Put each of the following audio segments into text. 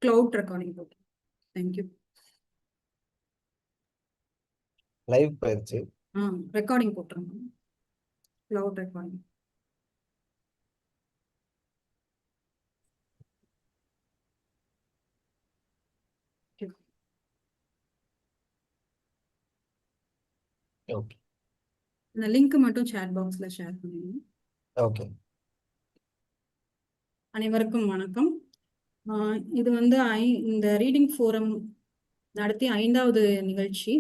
cloud recording. Thank you. Live page. Recording cloud recording. Okay. The link மட்டும் chat box ல share பண்ணுங்க. Okay. அனைவருக்கும் வணக்கம். இது வந்து இந்த ரீடிங் ஃபோரம் நடத்திய 5வது நிகழ்ச்சி.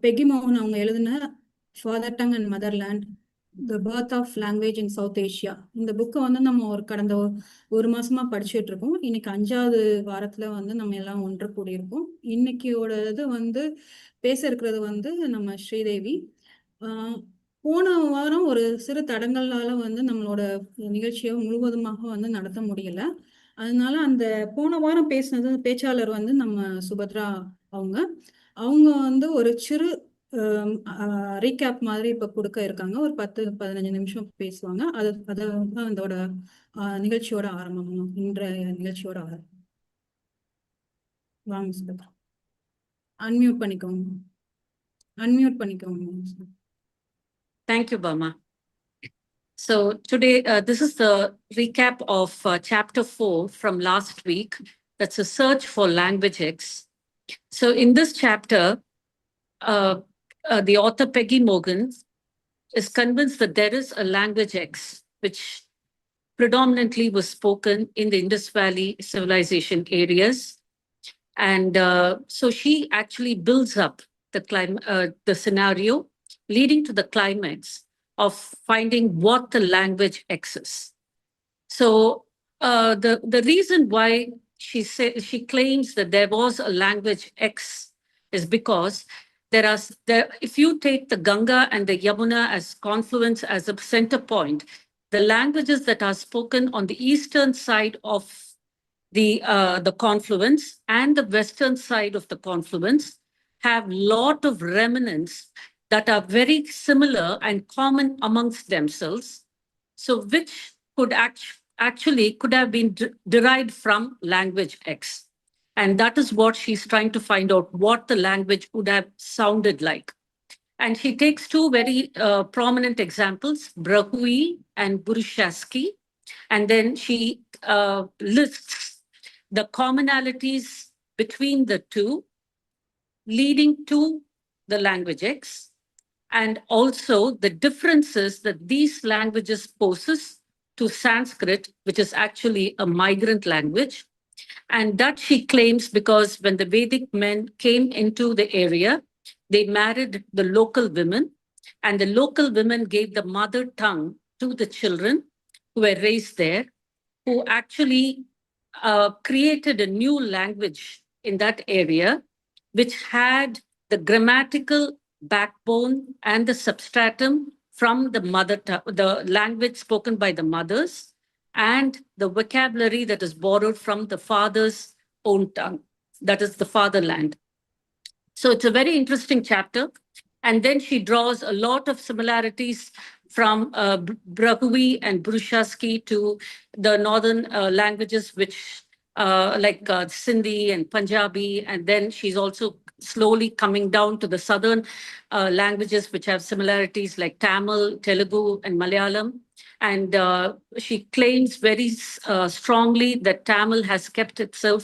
பெகி மோகன் அவங்க எழுதின father tongue and motherland the birth of language in South Asia. இந்த புக்கை வந்து நம்ம கடந்த ஒரு மாசமா படிச்சுட்டு இருக்கோம். இன்னைக்கு 5வது வாரத்துல வந்து நம்ம எல்லாம் ஒன்று கூடியிருக்கோம். இன்னைக்கோட இது வந்து பேச இருக்கிறது வந்து நம்ம ஸ்ரீதேவி. போன வாரம் ஒரு சிறு தடங்களால வந்து நம்மளோட நிகழ்ச்சியை முழுவதுமாக வந்து நடத்த முடியல. அதனால அந்த போன வாரம் பேசினது பேச்சாளர் வந்து நம்ம சுபத்ரா அவங்க வந்து ஒரு சிறு ரீகேப் மாதிரி இப்ப கொடுக்க இருக்காங்க. ஒரு 10-15 நிமிஷம் பேசுவாங்க. அதான் அதோட நிகழ்ச்சியோட ஆரம்பம். இன்றைய நிகழ்ச்சியோட ஆரம்பம். வாங்க சுபத்ரா, அன்மியூட் பண்ணிக்கோங்க. Thank you, Bama. So today, this is the recap of chapter 4 from last week. That's a search for language X. So in this chapter, the author Peggy Mohan is convinced that there is a language X, which predominantly was spoken in the Indus Valley civilization areas. And so she actually builds up the scenario leading to the climax of finding what the language X is. So the reason why she claims that there was a language X is because if you take the Ganga and the Yamuna as confluence as a center point, the languages that are spoken on the eastern side of the confluence and the western side of the confluence have lot of remnants that are very similar and common amongst themselves, so which could could have been derived from language X. And that is what she's trying to find out, what the language would have sounded like. And she takes two very prominent examples, Brahui and Burushaski, and then she lists the commonalities between the two, leading to the language X, and also the differences that these languages poses to Sanskrit, which is actually a migrant language. And that she claims because when the Vedic men came into the area, they married the local women, and the local women gave the mother tongue to the children who were raised there, who actually created a new language in that area, which had the grammatical backbone and the substratum from the the language spoken by the mothers, and the vocabulary that is borrowed from the father's own tongue, that is the fatherland. So it's a very interesting chapter. And then she draws a lot of similarities from Brahui and Burushaski to the northern languages, which like Sindhi and Punjabi. And then she's also slowly coming down to the southern languages, which have similarities like Tamil, Telugu, and Malayalam. And she claims very strongly that Tamil has kept itself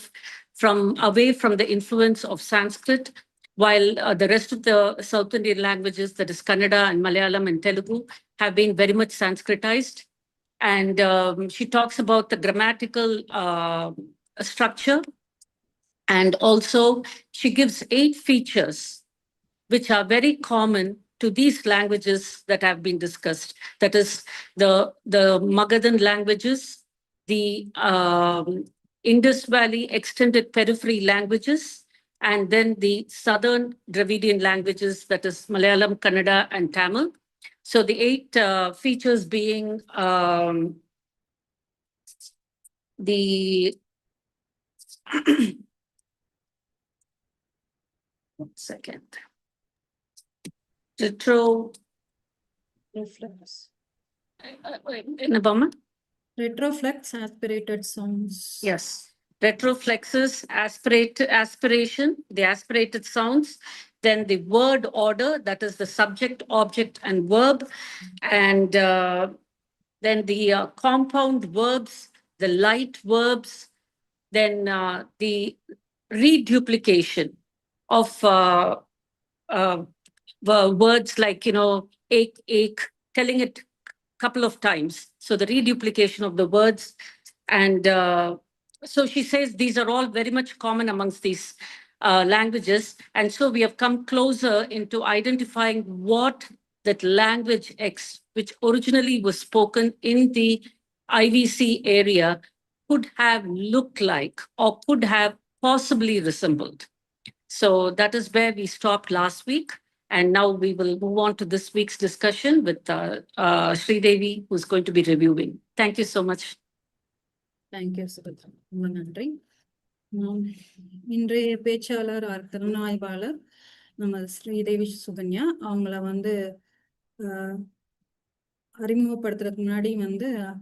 away from the influence of Sanskrit, while the rest of the South Indian languages, that is Kannada and Malayalam and Telugu, have been very much Sanskritized. And she talks about the grammatical structure. And also she gives 8 features which are very common to these languages that have been discussed. That is the Magadhan languages, the Indus Valley extended periphery languages, and then the southern Dravidian languages, that is Malayalam, Kannada, and Tamil. So the 8 features being the one second. Reflex. In a bummer? Retroflex, aspirated sounds. Yes. retroflexes, aspiration, the aspirated sounds, then the word order, that is the subject, object, and verb, and then the compound verbs, the light verbs, then the reduplication of words like, ache, telling it a couple of times. So the reduplication of the words. And so she says these are all very much common amongst these languages. And so we have come closer into identifying what that language X, which originally was spoken in the IVC area, could have looked like or could have possibly resembled. So that is where we stopped last week. And now we will move on to this week's discussion with Sridevi, who's going to be reviewing. Thank you so much. Thank you, Suganya. ரொம்ப நன்றி. இன்றைய பேச்சாளர் திறனாய்வாளர் நம்ம ஸ்ரீதேவி சுகன்யா. அவங்கள அறிமுகப்படுத்துறதுக்கு முன்னாடி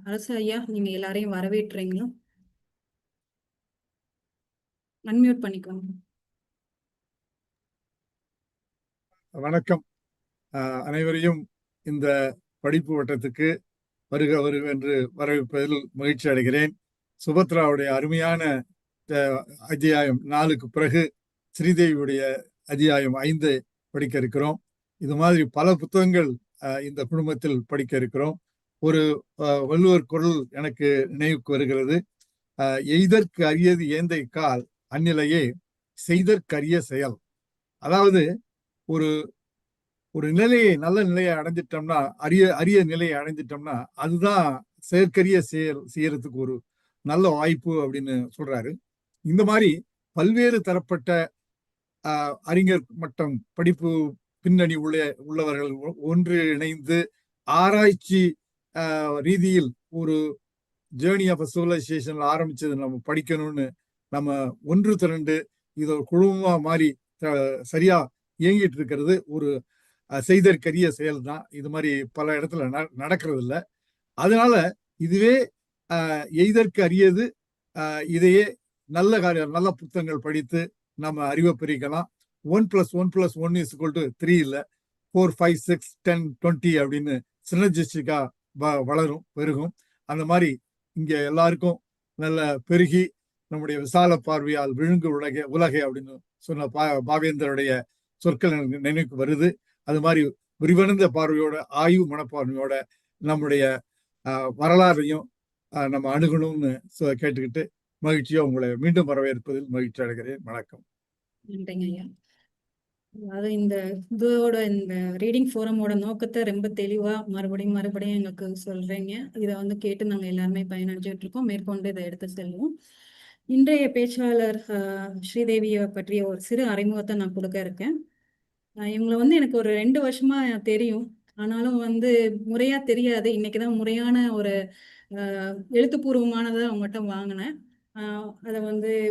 அரசு ஐயா, நீங்க எல்லாரையும் வரவேற்றீங்களா? அன்மியூட் பண்ணிக்கோங்க. வணக்கம். அனைவரையும் இந்த படிப்பு வட்டத்துக்கு வருக வருக என்று வரவேற்பதில் மகிழ்ச்சி அடைகிறேன். சுபத்ராவுடைய அருமையான அத்தியாயம் 4க்கு பிறகு ஸ்ரீதேவியுடைய அத்தியாயம் 5 படிக்க இருக்கிறோம். இது மாதிரி பல புத்தகங்கள் இந்த குடும்பத்தில் படிக்க இருக்கிறோம். ஒரு வள்ளுவர் குறள் எனக்கு நினைவுக்கு வருகிறது. எய்தற்கு அரியது ஏந்தை கால் அந்நிலையே செய்தற்கரிய செயல். அதாவது ஒரு நிலையை, நல்ல நிலையை அடைஞ்சிட்டோம்னா, அரிய நிலையை அடைஞ்சிட்டோம்னா அதுதான் செயற்கரிய செய்யறதுக்கு ஒரு நல்ல வாய்ப்பு அப்படின்னு சொல்றாரு. இந்த மாதிரி பல்வேறு தரப்பட்ட அறிஞர் மட்டம் படிப்பு பின்னணி உள்ளவர்கள் ஒன்று இணைந்து ஆராய்ச்சி ரீதியில் ஒரு ஜேர்னி ஆஃப் சிவிலைசேஷன் ஆரம்பிச்சது நம்ம படிக்கணும்னு நம்ம ஒன்று திரண்டு இது ஒரு குழுமமா மாதிரி சரியா இயங்கிட்டு இருக்கிறது ஒரு செய்தற்கரிய செயல் தான். இது மாதிரி பல இடத்துல நடக்கிறது இல்லை. அதனால இதுவே எய்தற்கு அரியது. இதையே நல்ல புத்தகங்கள் படித்து நம்ம அறிவை பிரிக்கலாம். 1+1+1 = 3 இல்லை, 4, 5, 6, 10, 20 அப்படின்னு சினர்ஜிஸ்டிக்கா பெருகும். அந்த மாதிரி இங்க எல்லாருக்கும் நல்ல பெருகி நம்முடைய விசால பார்வையால் விழுங்கு உலகை அப்படின்னு சொன்ன பாவேந்தருடைய சொற்கள் எனக்கு நினைவுக்கு வருது. அது மாதிரி விரிவடைந்த பார்வையோட, ஆய்வு மனப்பான்மையோட நம்முடைய வரலாறையும் நம்ம அணுகணும்னு கேட்டுக்கிட்டு மகிழ்ச்சியா உங்களை மீண்டும் வரவேற்பதில் மகிழ்ச்சி அடைகிறேன். வணக்கம். நன்றிங்க ஐயா. அதாவது இதோட ரீடிங் ஃபோரமோட நோக்கத்தை ரொம்ப தெளிவா மறுபடியும் எங்களுக்கு சொல்றீங்க. இதை கேட்டு நாங்க எல்லாருமே பயனடைஞ்சிட்டு இருக்கோம். மேற்கொண்டு இதை எடுத்து செல்வோம். இன்றைய பேச்சாளர் ஸ்ரீதேவியை பற்றிய ஒரு சிறு அறிமுகத்தை நான் கொடுக்க இருக்கேன். இவங்களை எனக்கு ஒரு 2 வருஷமா தெரியும். ஆனாலும் முறையா தெரியாது. இன்னைக்குதான் முறையான ஒரு எழுத்துப்பூர்வமானதை அவங்ககிட்ட வாங்கினேன். அதை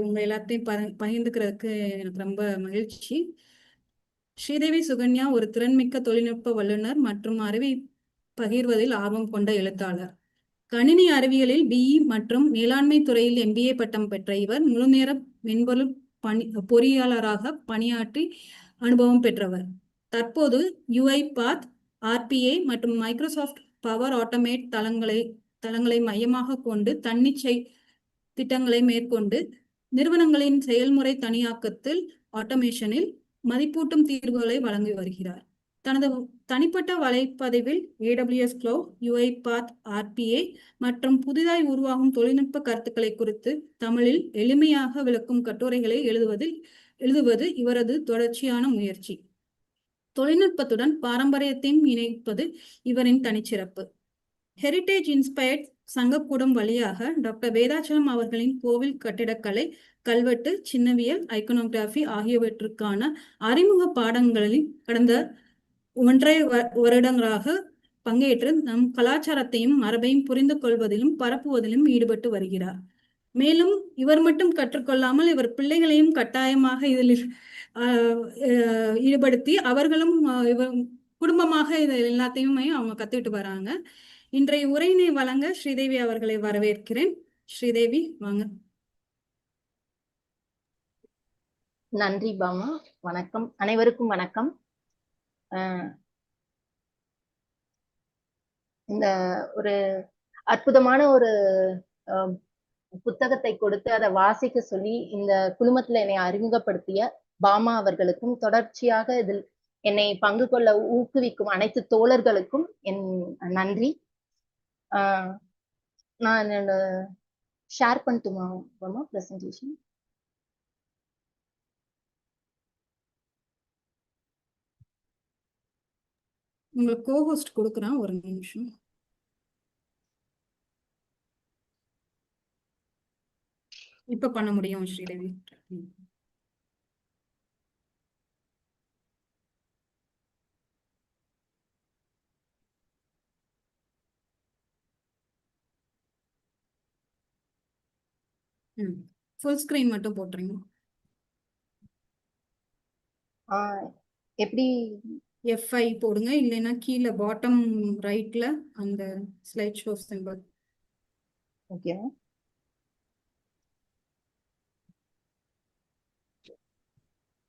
உங்க எல்லாத்தையும் பகிர்ந்துக்கிறதுக்கு எனக்கு ரொம்ப மகிழ்ச்சி. ஸ்ரீதேவி சுகன்யா ஒரு திறன்மிக்க தொழில்நுட்ப வல்லுநர் மற்றும் அறிவை பகிர்வதில் ஆர்வம் கொண்ட எழுத்தாளர். கணினி அறிவியலில் BE மற்றும் மேலாண்மை துறையில் MBA பட்டம் பெற்ற இவர் முழுநேர மென்பொருள் பொறியாளராக பணியாற்றி அனுபவம் பெற்றவர். தற்போது UiPath, RPA மற்றும் மைக்ரோசாஃப்ட் பவர் ஆட்டோமேட் தளங்களை மையமாக கொண்டு தன்னிச்சை திட்டங்களை மேற்கொண்டு நிறுவனங்களின் செயல்முறை தனியாக்கத்தில் ஆட்டோமேஷனில் மதிப்பூட்டும் தீர்வுகளை வழங்கி வருகிறார். தனது தனிப்பட்ட வலைப்பதிவில் AWS Cloud, UiPath, RPA மற்றும் புதிதாய் உருவாகும் தொழில்நுட்ப கருத்துக்களை குறித்து தமிழில் எளிமையாக விளக்கும் கட்டுரைகளை எழுதுவது இவரது தொடர்ச்சியான முயற்சி. தொழில்நுட்பத்துடன் பாரம்பரியத்தையும் இணைப்பது இவரின் தனிச்சிறப்பு. ஹெரிட்டேஜ் இன்ஸ்பயர்ட் சங்கக்கூடம் வழியாக டாக்டர் வேதாச்சலம் அவர்களின் கோவில் கட்டிடக்கலை, கல்வெட்டு, சின்னவியல், ஐக்கனோகிராஃபி ஆகியவற்றுக்கான அறிமுக பாடங்களில் கடந்த 1.5 வருடங்களாக பங்கேற்று நம் கலாச்சாரத்தையும் மரபையும் புரிந்து கொள்வதிலும் பரப்புவதிலும் ஈடுபட்டு வருகிறார். மேலும் இவர் மட்டும் கற்றுக்கொள்ளாமல் இவர் பிள்ளைகளையும் கட்டாயமாக இதில் ஈடுபடுத்தி அவர்களும் குடும்பமாக இது எல்லாத்தையுமே அவங்க கத்துக்கிட்டு வராங்க. இன்றைய உரையினை வழங்க ஸ்ரீதேவி அவர்களை வரவேற்கிறேன். ஸ்ரீதேவி, வாங்க. நன்றி பாமா. வணக்கம் அனைவருக்கும் வணக்கம். இந்த ஒரு அற்புதமான ஒரு புத்தகத்தை கொடுத்து அதை வாசிக்க சொல்லி இந்த குழுமத்துல என்னை அறிமுகப்படுத்திய பாமா அவர்களுக்கும் தொடர்ச்சியாக இதில் என்னை பங்கு கொள்ள ஊக்குவிக்கும் அனைத்து தோழர்களுக்கும் என் நன்றி. நான் ஷேர் பண்ணட்டுமா பாமா பிரசன்டேஷன்? உங்களுக்கு கோஹோஸ்ட் கொடுக்குறேன், ஒரு நிமிஷம். இப்ப பண்ண முடியும் ஸ்ரீதேவி. ஃபுல் ஸ்கிரீன் மட்டும் போட்டுருங்க. எப்படி? F5 போடுங்க, இல்லைன்னா கீழே பாட்டம் ரைட்ல அந்த slide show symbol. Okay.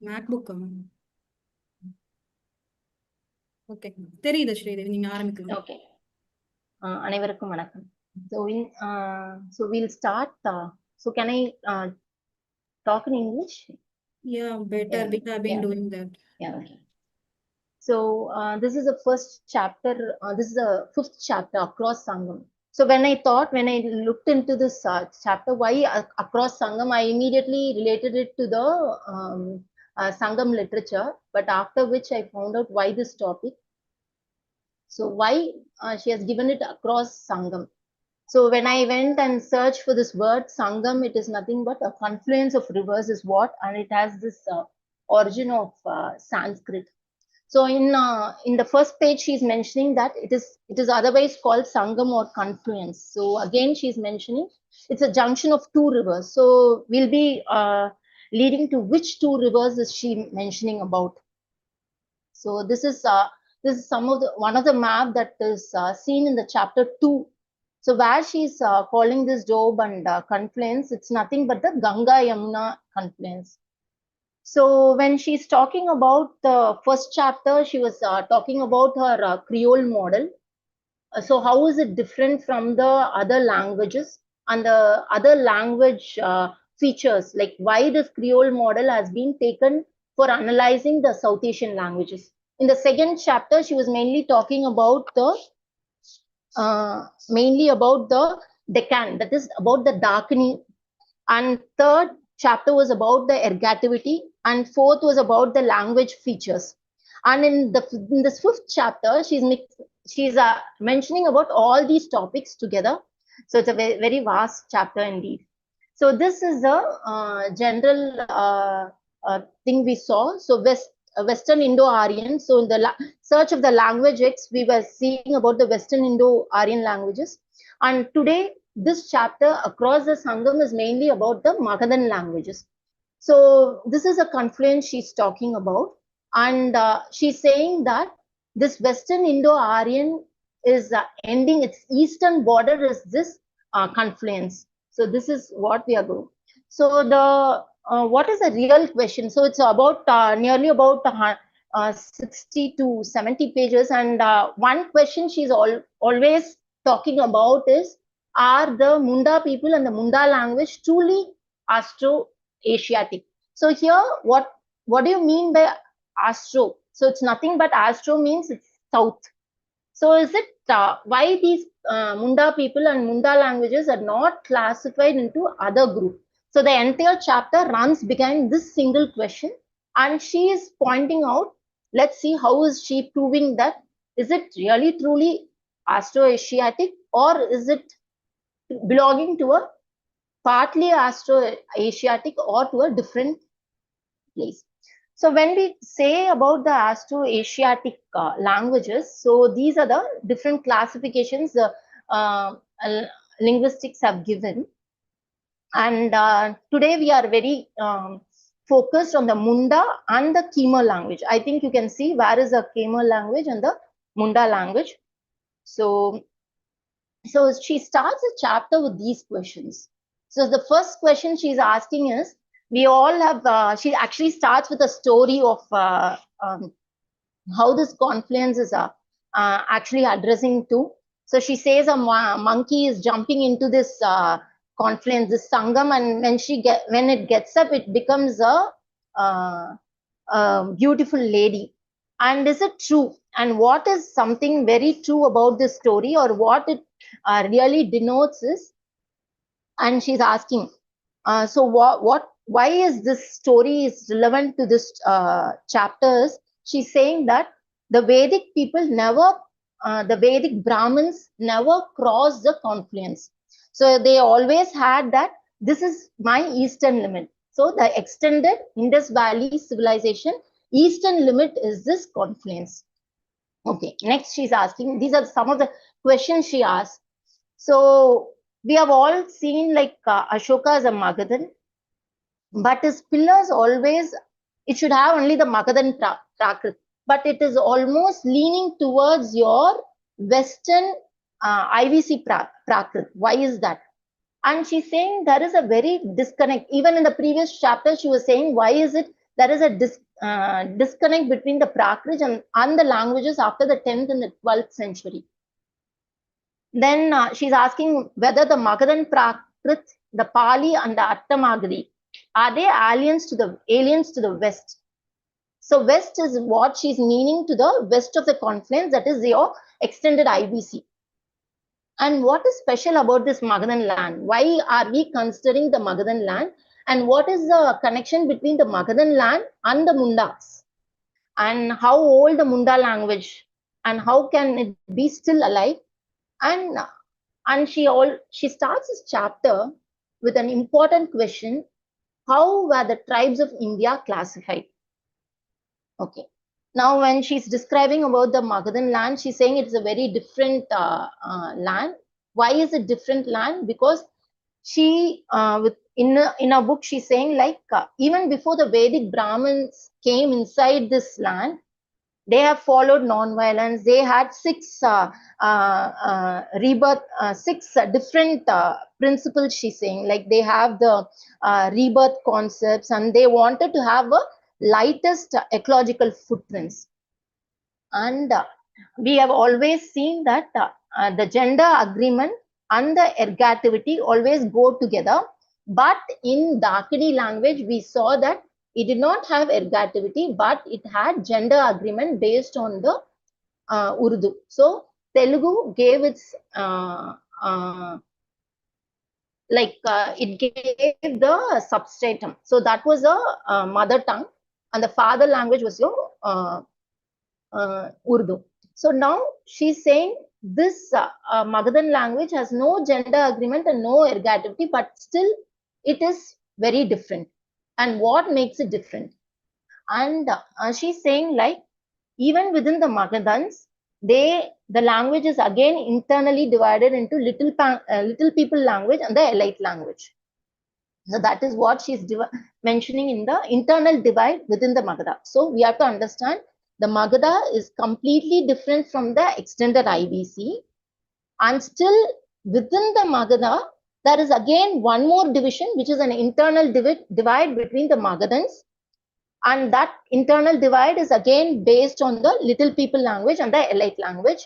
MacBook. Okay, தெரியுது ஸ்ரீதேவி, நீங்க ஆரம்பிக்கலாம். ஓகே. அனைவருக்கும் வணக்கம். So we'll start. So can I talk in English? Yeah, better. Yeah. We have been Yeah. doing that. Yeah. Okay. So this is the first chapter. This is the 5th chapter, Across Sangam. So when I looked into this chapter, why Across Sangam, I immediately related it to the Sangam literature. But after which I found out why this topic. So why she has given it Across Sangam. So when I went and searched for this word Sangam, it is nothing but a confluence of rivers is what, and it has this origin of Sanskrit. So in the first page, she's mentioning that it is otherwise called Sangam or confluence. So again, she's mentioning it's a junction of two rivers. So we'll be leading to which two rivers is she mentioning about. So this is one of the map that is seen in the chapter 2. So where she's calling this Job and confluence, it's nothing but the Ganga Yamuna confluence. So when she's talking about the first chapter, she was talking about her Creole model. So how is it different from the other languages and the other language features, like why this Creole model has been taken for analyzing the South Asian languages. In the second chapter, she was mainly talking about the Deccan, that is about the darkening. And third chapter was about the ergativity, and fourth was about the language features. And in this 5th chapter, she's mentioning about all these topics together. So it's a very, very vast chapter indeed. So this is a general thing we saw. So Western Indo-Aryan. So in the search of the language X, we were seeing about the Western Indo-Aryan languages. And today, this chapter Across the Sangam is mainly about the Magadhan languages. So this is a confluence she's talking about. And she's saying that this Western Indo-Aryan is ending, its eastern border is this confluence. So this is what we are going. So the what is the real question? So it's about nearly about 60 to 70 pages. And one question she's always talking about is, are the Munda people and the Munda language truly Astro-Asiatic? So here, what do you mean by Astro? So it's nothing but Astro means it's south. So is it why these Munda people and Munda languages are not classified into other group? So the entire chapter runs behind this single question, and she is pointing out, let's see how is she proving that, is it really truly Astro-Asiatic, or is it belonging to a partly Astro-Asiatic or to a different place? So when we say about the Astro-Asiatic languages, so these are the different classifications linguistics have given. And today we are very focused on the Munda and the Khmer language. I think you can see where is the Khmer language and the Munda language. So she starts the chapter with these questions. So the first question she's asking is we all have, she actually starts with a story of how this confluence is actually addressing to. So she says a monkey is jumping into this confluence, this Sangam, and when it gets up, it becomes a beautiful lady. And is it true? And what is something very true about this story, or what it really denotes is, and she's asking, so why is this story is relevant to this chapters? She's saying that the Vedic people never, the Vedic Brahmins never crossed the confluence. So they always had that this is my eastern limit. So the extended Indus Valley civilization eastern limit is this confluence. Okay, next she's asking, these are some of the questions she asked. So we have all seen like Ashoka as a Magadhan, but his pillars always, it should have only the Magadhan Prakrit, but it is almost leaning towards your Western IVC Prakrit. Why is that? And she's saying there is a very disconnect. Even in the previous chapter, she was saying, why is it there is a disconnect between the Prakrit and the languages after the 10th and the 12th century. Then she's asking whether the Magadhan Prakrit, the Pali and the Attamagadi, are they aliens to the West? So West is what she's meaning to the west of the confluence, that is your extended IBC. And what is special about this Magadhan land? Why are we considering the Magadhan land? And what is the connection between the Magadhan land and the Mundas? And how old the Munda language? And how can it be still alive? And she starts this chapter with an important question: how were the tribes of India classified? Okay. Now, when she's describing about the Magadhan land, she's saying it's a very different land. Why is it different land? Because she, in a book, she's saying like even before the Vedic Brahmins came inside this land, they have followed non-violence. They had six different principles, she's saying. Like they have the rebirth concepts, and they wanted to have a lightest ecological footprints. And we have always seen that the gender agreement and the ergativity always go together. But in Dakini language, we saw that it did not have ergativity, but it had gender agreement based on the Urdu. So Telugu gave its it gave the substratum. So that was a mother tongue, and the father language was your Urdu. So now she's saying this Magadhan language has no gender agreement and no ergativity, but still it is very different. And what makes it different? And she's saying like even within the Magadhans, the language is again internally divided into little people language and the elite language. So that is what she's mentioning in the internal divide within the Magadha. So we have to understand the Magadha is completely different from the extended IBC, and still within the Magadha, there is again one more division, which is an internal divide between the Magadhans. And that internal divide is again based on the little people language and the elite language.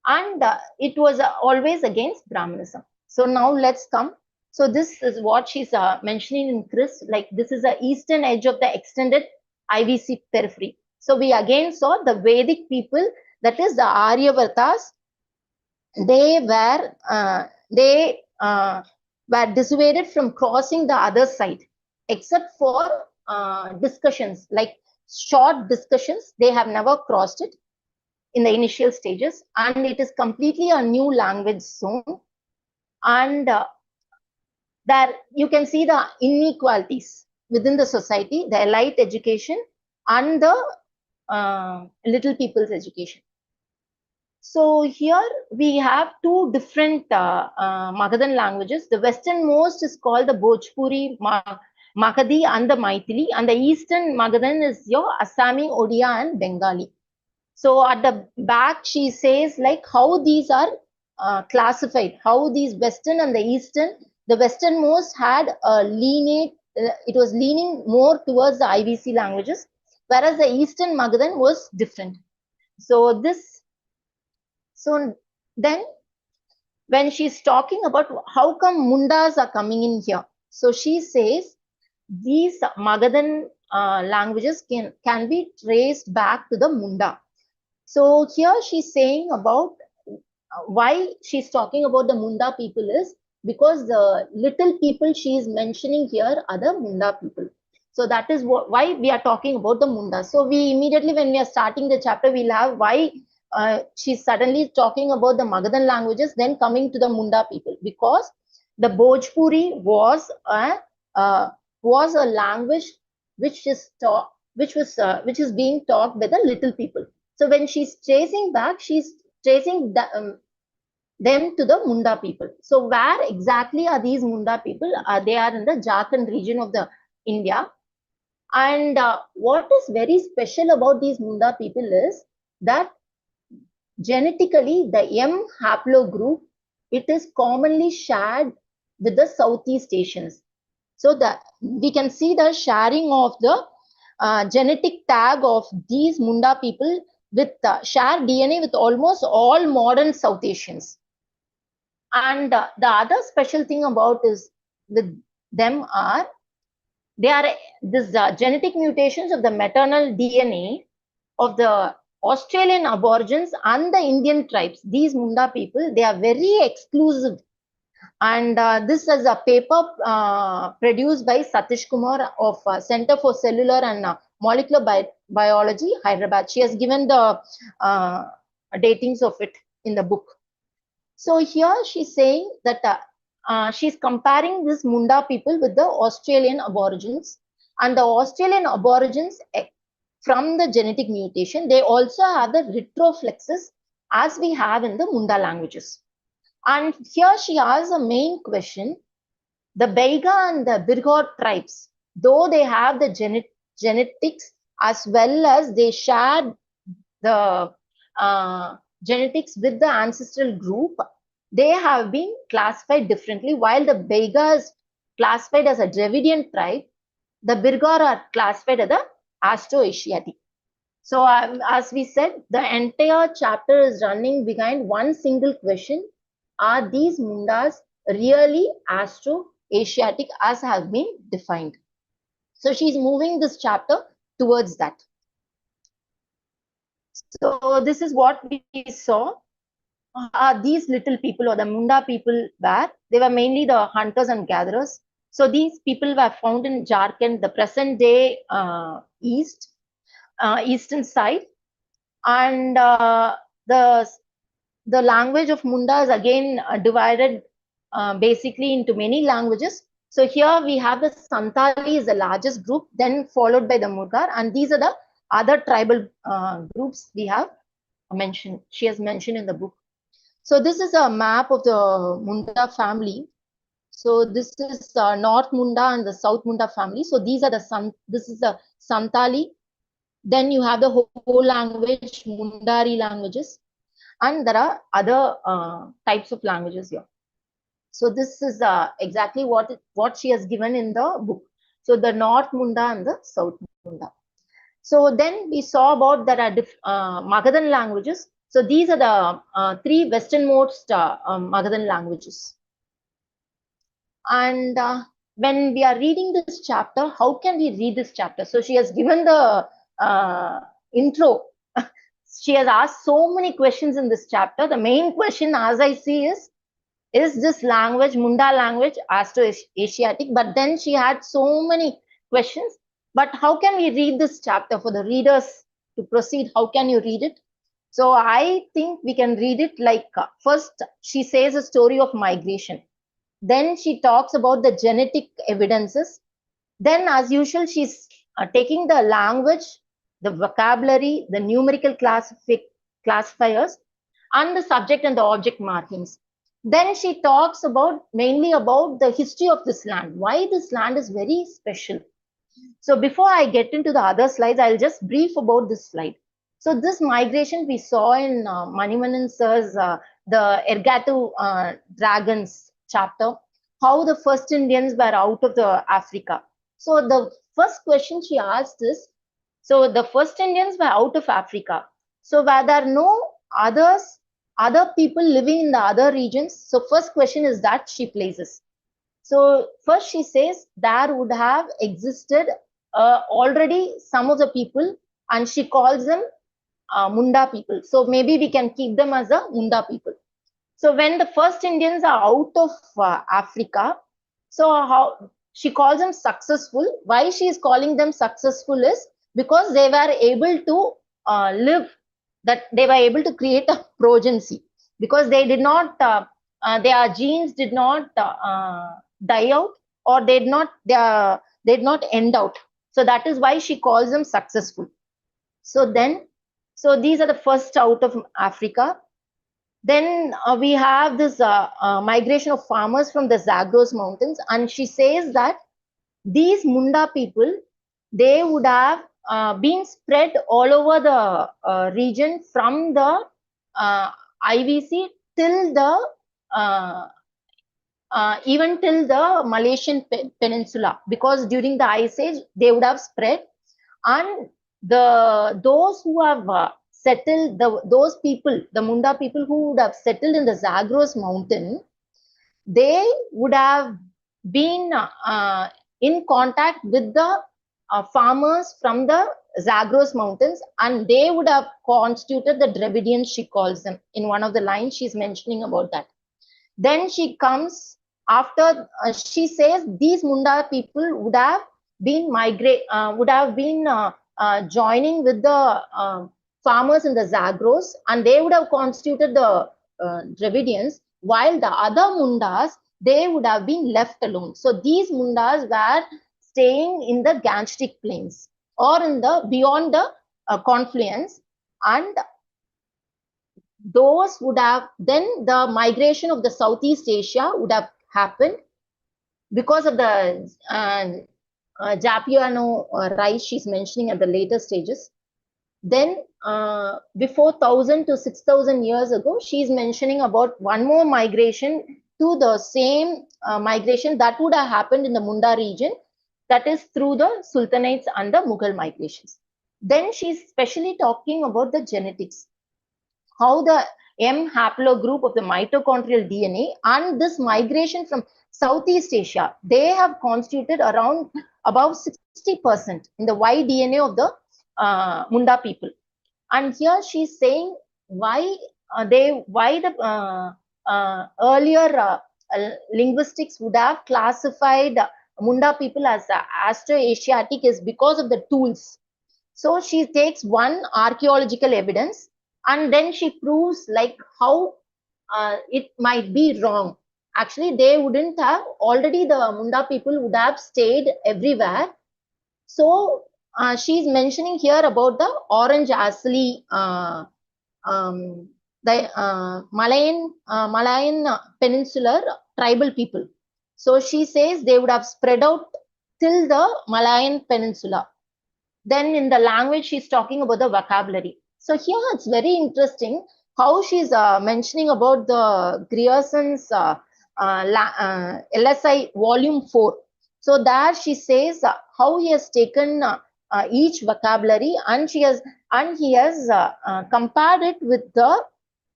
And it was always against Brahmanism. So now let's come. So this is what she's mentioning in Chris, like this is the eastern edge of the extended IVC periphery. So we again saw the Vedic people, that is the Aryavartas, they were dissuaded from crossing the other side, except for discussions, like short discussions. They have never crossed it in the initial stages, and it is completely a new language zone. And there you can see the inequalities within the society, the elite education and the little people's education. So here we have two different Magadhan languages. The westernmost is called the Bhojpuri, Magadhi and the Maithili, and the eastern Magadhan is your Assami, Odia and Bengali. So at the back she says like how these are classified, how these western and the eastern, the westernmost had a lineage it was leaning more towards the IVC languages, whereas the Eastern Magadhan was different. So then when she's talking about how come Mundas are coming in here, so she says these Magadhan languages can be traced back to the Munda. So here she's saying about why she's talking about the Munda people is because the little people she is mentioning here are the Munda people. So that is why we are talking about the Munda. So we immediately, when we are starting the chapter, we'll have why she's suddenly talking about the Magadhan languages, then coming to the Munda people, because the Bhojpuri was a language which is being taught by the little people. So when she's tracing back, she's tracing them to the Munda people. So where exactly are these Munda people? They are in the Jharkhand region of the India. And what is very special about these Munda people is that genetically the M haplogroup, it is commonly shared with the Southeast Asians. So we can see the sharing of the genetic tag of these Munda people with shared DNA with almost all modern South Asians. And the other special thing about is with them are this genetic mutations of the maternal DNA of the Australian Aborigines and the Indian tribes. These Munda people, they are very exclusive. And this is a paper produced by Satish Kumar of Center for Cellular and Molecular Biology, Hyderabad. She has given the datings of it in the book. So here she's saying that she's comparing this Munda people with the Australian Aborigines. And the Australian Aborigines, from the genetic mutation, they also have the retroflexes as we have in the Munda languages. And here she asks a main question. The Beiga and the Birgor tribes, though they have the genetics as well as they share the genetics with the ancestral group, they have been classified differently. While the Beiga is classified as a Dravidian tribe, the Birgor are classified as the Austroasiatic. So as we said, the entire chapter is running behind one single question. Are these Mundas really Austroasiatic as have been defined? So she's moving this chapter towards that. So this is what we saw. These little people, or the Munda people, they were mainly the hunters and gatherers. So these people were found in Jharkhand, the present day eastern side. And the language of Munda is again divided basically into many languages. So here we have the Santali is the largest group, then followed by the Murgar, and these are the other tribal groups we have mentioned. She has mentioned in the book. So this is a map of the Munda family. So this is North Munda and the South Munda family. So these are this is the Santali. Then you have the whole language, Mundari languages. And there are other types of languages here. So this is exactly what she has given in the book. So the North Munda and the South Munda. So then we saw about there are Magadhan languages. So these are the three westernmost Magadhan languages. And when we are reading this chapter, how can we read this chapter? So she has given the intro. She has asked so many questions in this chapter. The main question, as I see, is this language, Munda language, Austroasiatic? But then she had so many questions. But how can we read this chapter for the readers to proceed? How can you read it? So I think we can read it like first she says a story of migration. Then she talks about the genetic evidences. Then as usual, she's taking the language, the vocabulary, the numerical classifiers, and the subject and the object markings. Then she talks mainly about the history of this land, why this land is very special. So before I get into the other slides, I'll just brief about this slide. So this migration we saw in Manivanan sir's the Eragative Dragons chapter, how the first Indians were out of the Africa. So the first question she asked is, so the first Indians were out of Africa. So were there no other people living in the other regions? So first question is that she places. So first she says there would have existed already some of the people, and she calls them Munda people. So maybe we can keep them as a Munda people. So when the first Indians are out of Africa, so how she calls them successful. Why she is calling them successful is because they were able to live, that they were able to create a progeny, because they did not, their genes did not die out, or they did not end out. So that is why she calls them successful. So these are the first out of Africa. Then we have this migration of farmers from the Zagros mountains, and she says that these Munda people, they would have been spread all over the region from the IVC till the even till the Malaysian peninsula, because during the Ice Age they would have spread, and those who have settled, those people, the Munda people who would have settled in the Zagros mountain, they would have been in contact with the farmers from the Zagros mountains, and they would have constituted the Dravidians, she calls them. In one of the lines, she's mentioning about that. Then she comes after, she says these Munda people would have been joining with the farmers in the Zagros, and they would have constituted the Dravidians, while the other Mundas, they would have been left alone. So these Mundas were staying in the Gangetic plains, or in the beyond the confluence, and those would have, then the migration of the Southeast Asia would have happened because of the Japiano rise she's mentioning at the later stages. Then before 1000 to 6000 years ago, she's mentioning about one more migration to the same migration that would have happened in the Munda region, that is through the Sultanates and the Mughal migrations. Then she's specially talking about the genetics, how the M haplogroup of the mitochondrial DNA and this migration from Southeast Asia, they have constituted around about 60% in the Y DNA of the Munda people. And here she's saying why the earlier linguistics would have classified Munda people as Austroasiatic is because of the tools. So she takes one archaeological evidence, and then she proves like how it might be wrong. Actually, they wouldn't have, already the Munda people would have stayed everywhere. So she's mentioning here about the Orange Asli, the Malayan peninsular tribal people. So she says they would have spread out till the Malayan peninsula. Then in the language, she's talking about the vocabulary. So here it's very interesting how she's mentioning about the Grierson's LSI volume 4. So there she says how he has taken each vocabulary, and he has compared it with the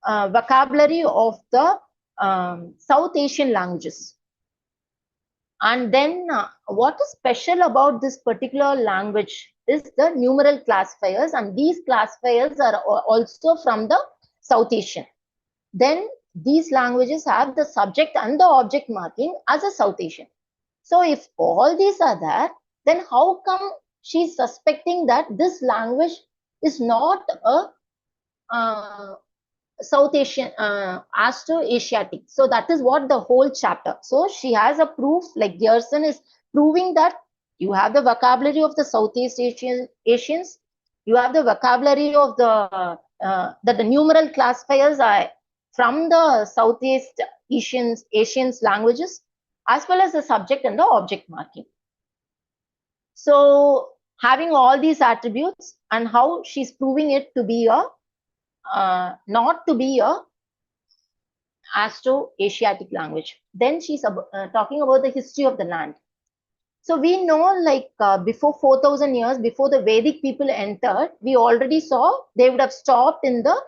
vocabulary of the South Asian languages. And then what is special about this particular language is the numeral classifiers, and these classifiers are also from the South Asian. Then these languages have the subject and the object marking as a South Asian. So if all these are there, then how come she's suspecting that this language is not a South Asian, Austroasiatic? So that is what the whole chapter. So she has a proof, like Gerson is proving that you have the vocabulary of the Southeast Asians, you have the vocabulary of the that the numeral classifiers are from the Southeast Asians languages, as well as the subject and the object marking. So having all these attributes, and how she's proving it to be a not to be a Austroasiatic language. Then she's talking about the history of the land. So we know like before 4,000 years, before the Vedic people entered, we already saw they would have stopped in the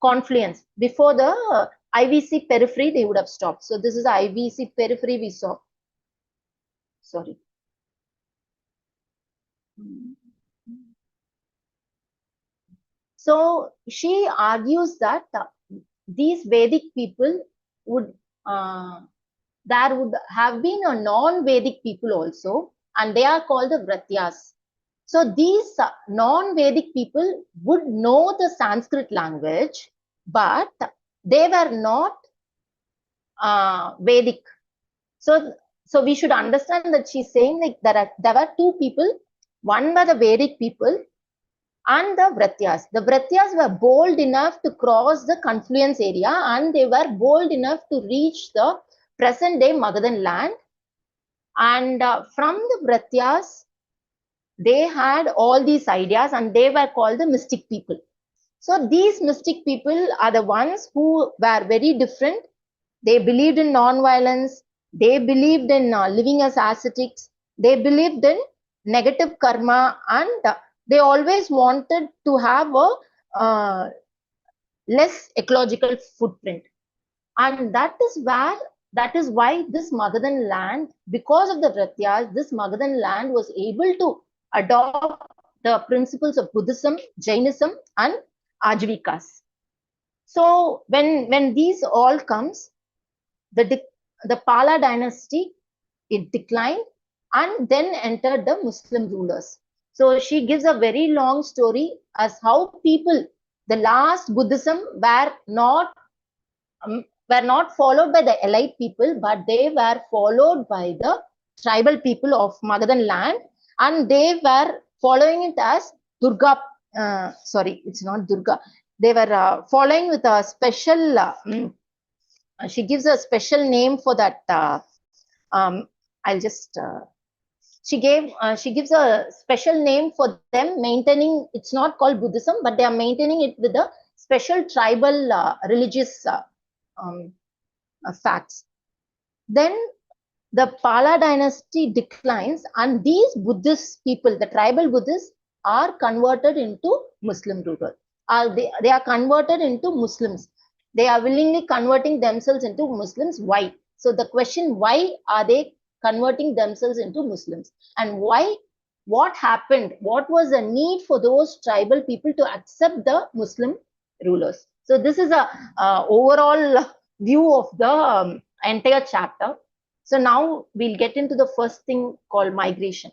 confluence. Before the IVC periphery, they would have stopped. So this is the IVC periphery we saw. Sorry. So she argues that these Vedic people would, there would have been a non-Vedic people also, and they are called the Vratyas. So these non-Vedic people would know the Sanskrit language, but they were not Vedic. So we should understand that she's saying like there were two people. One were the Vedic people and the Vratyas. The Vratyas were bold enough to cross the confluence area, and they were bold enough to reach the present day Magadhan land. And from the Vratyas, they had all these ideas, and they were called the mystic people. So these mystic people are the ones who were very different. They believed in non-violence. They believed in living as ascetics. They believed in negative karma, and they always wanted to have a less ecological footprint. And that is why this Magadhan land, because of the Vratyas, this Magadhan land was able to adopt the principles of Buddhism, Jainism, and Ajivikas. So when these all comes, the Pala dynasty, it declined, and then entered the Muslim rulers. So she gives a very long story as how people, the last Buddhism were not followed by the elite people, but they were followed by the tribal people of Magadhan land, and they were following it as Durga. Sorry, it's not Durga. They were following with a special. She gives a special name for that. I'll just. She gives a special name for them maintaining. It's not called Buddhism, but they are maintaining it with a special tribal religious facts. Then the Pala dynasty declines, and these Buddhist people, the tribal Buddhists, are converted into Muslim rulers. They are converted into Muslims. They are willingly converting themselves into Muslims. Why? So the question, why are they converting themselves into Muslims? And why? What happened? What was the need for those tribal people to accept the Muslim rulers? So this is a overall view of the entire chapter. So now we'll get into the first thing called migration.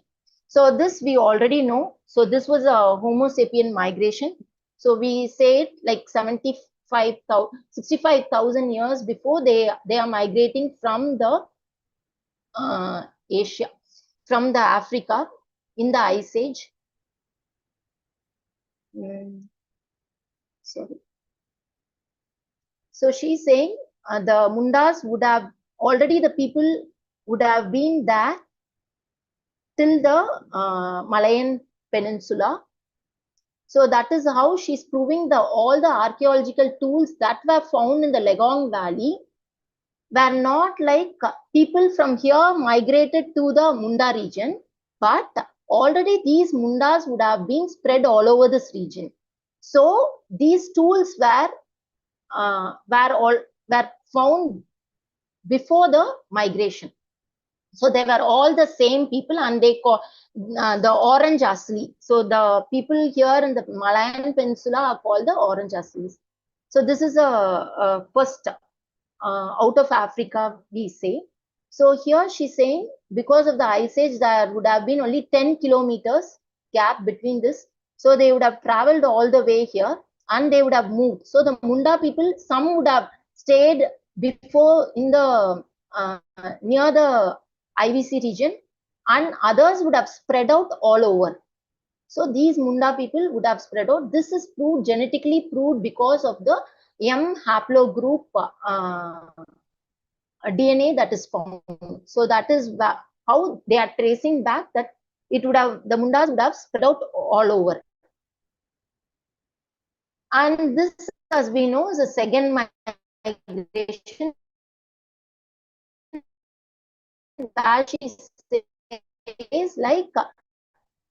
So this we already know. So this was a Homo sapien migration. So we say it like 65,000 years before they are migrating from the Asia, from the Africa in the Ice Age. Sorry. So she's saying the Mundas would have already, the people would have been there till the Malayan Peninsula. So that is how she's proving all the archaeological tools that were found in the Legong Valley were not like people from here migrated to the Munda region, but already these Mundas would have been spread all over this region. So these tools were found before the migration. So they were all the same people, and they call the Orange Asli. So the people here in the Malayan Peninsula are called the Orange Aslis. So this is a first out of Africa, we say. So here she's saying because of the Ice Age, there would have been only 10 kilometers gap between this. So they would have traveled all the way here, and they would have moved. So the Munda people, some would have stayed before in the near the IVC region, and others would have spread out all over. So these Munda people would have spread out. This is proved, genetically proved, because of the M haplogroup DNA that is found. So that is how they are tracing back that it would have, the Mundas would have spread out all over. And this, as we know, is a second migration, where she like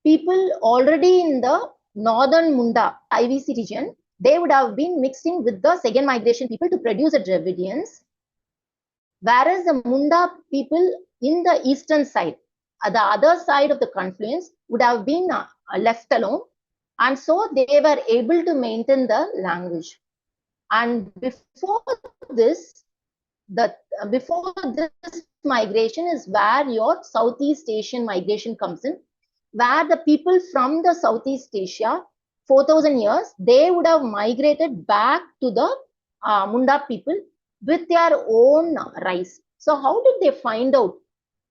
people already in the northern Munda, IVC region, they would have been mixing with the second migration people to produce the Dravidians, whereas the Munda people in the eastern side, the other side of the confluence, would have been left alone, and so they were able to maintain the language. And before this migration is where your Southeast Asian migration comes in, where the people from the Southeast Asia, 4,000 years, they would have migrated back to the Munda people with their own rice. So how did they find out?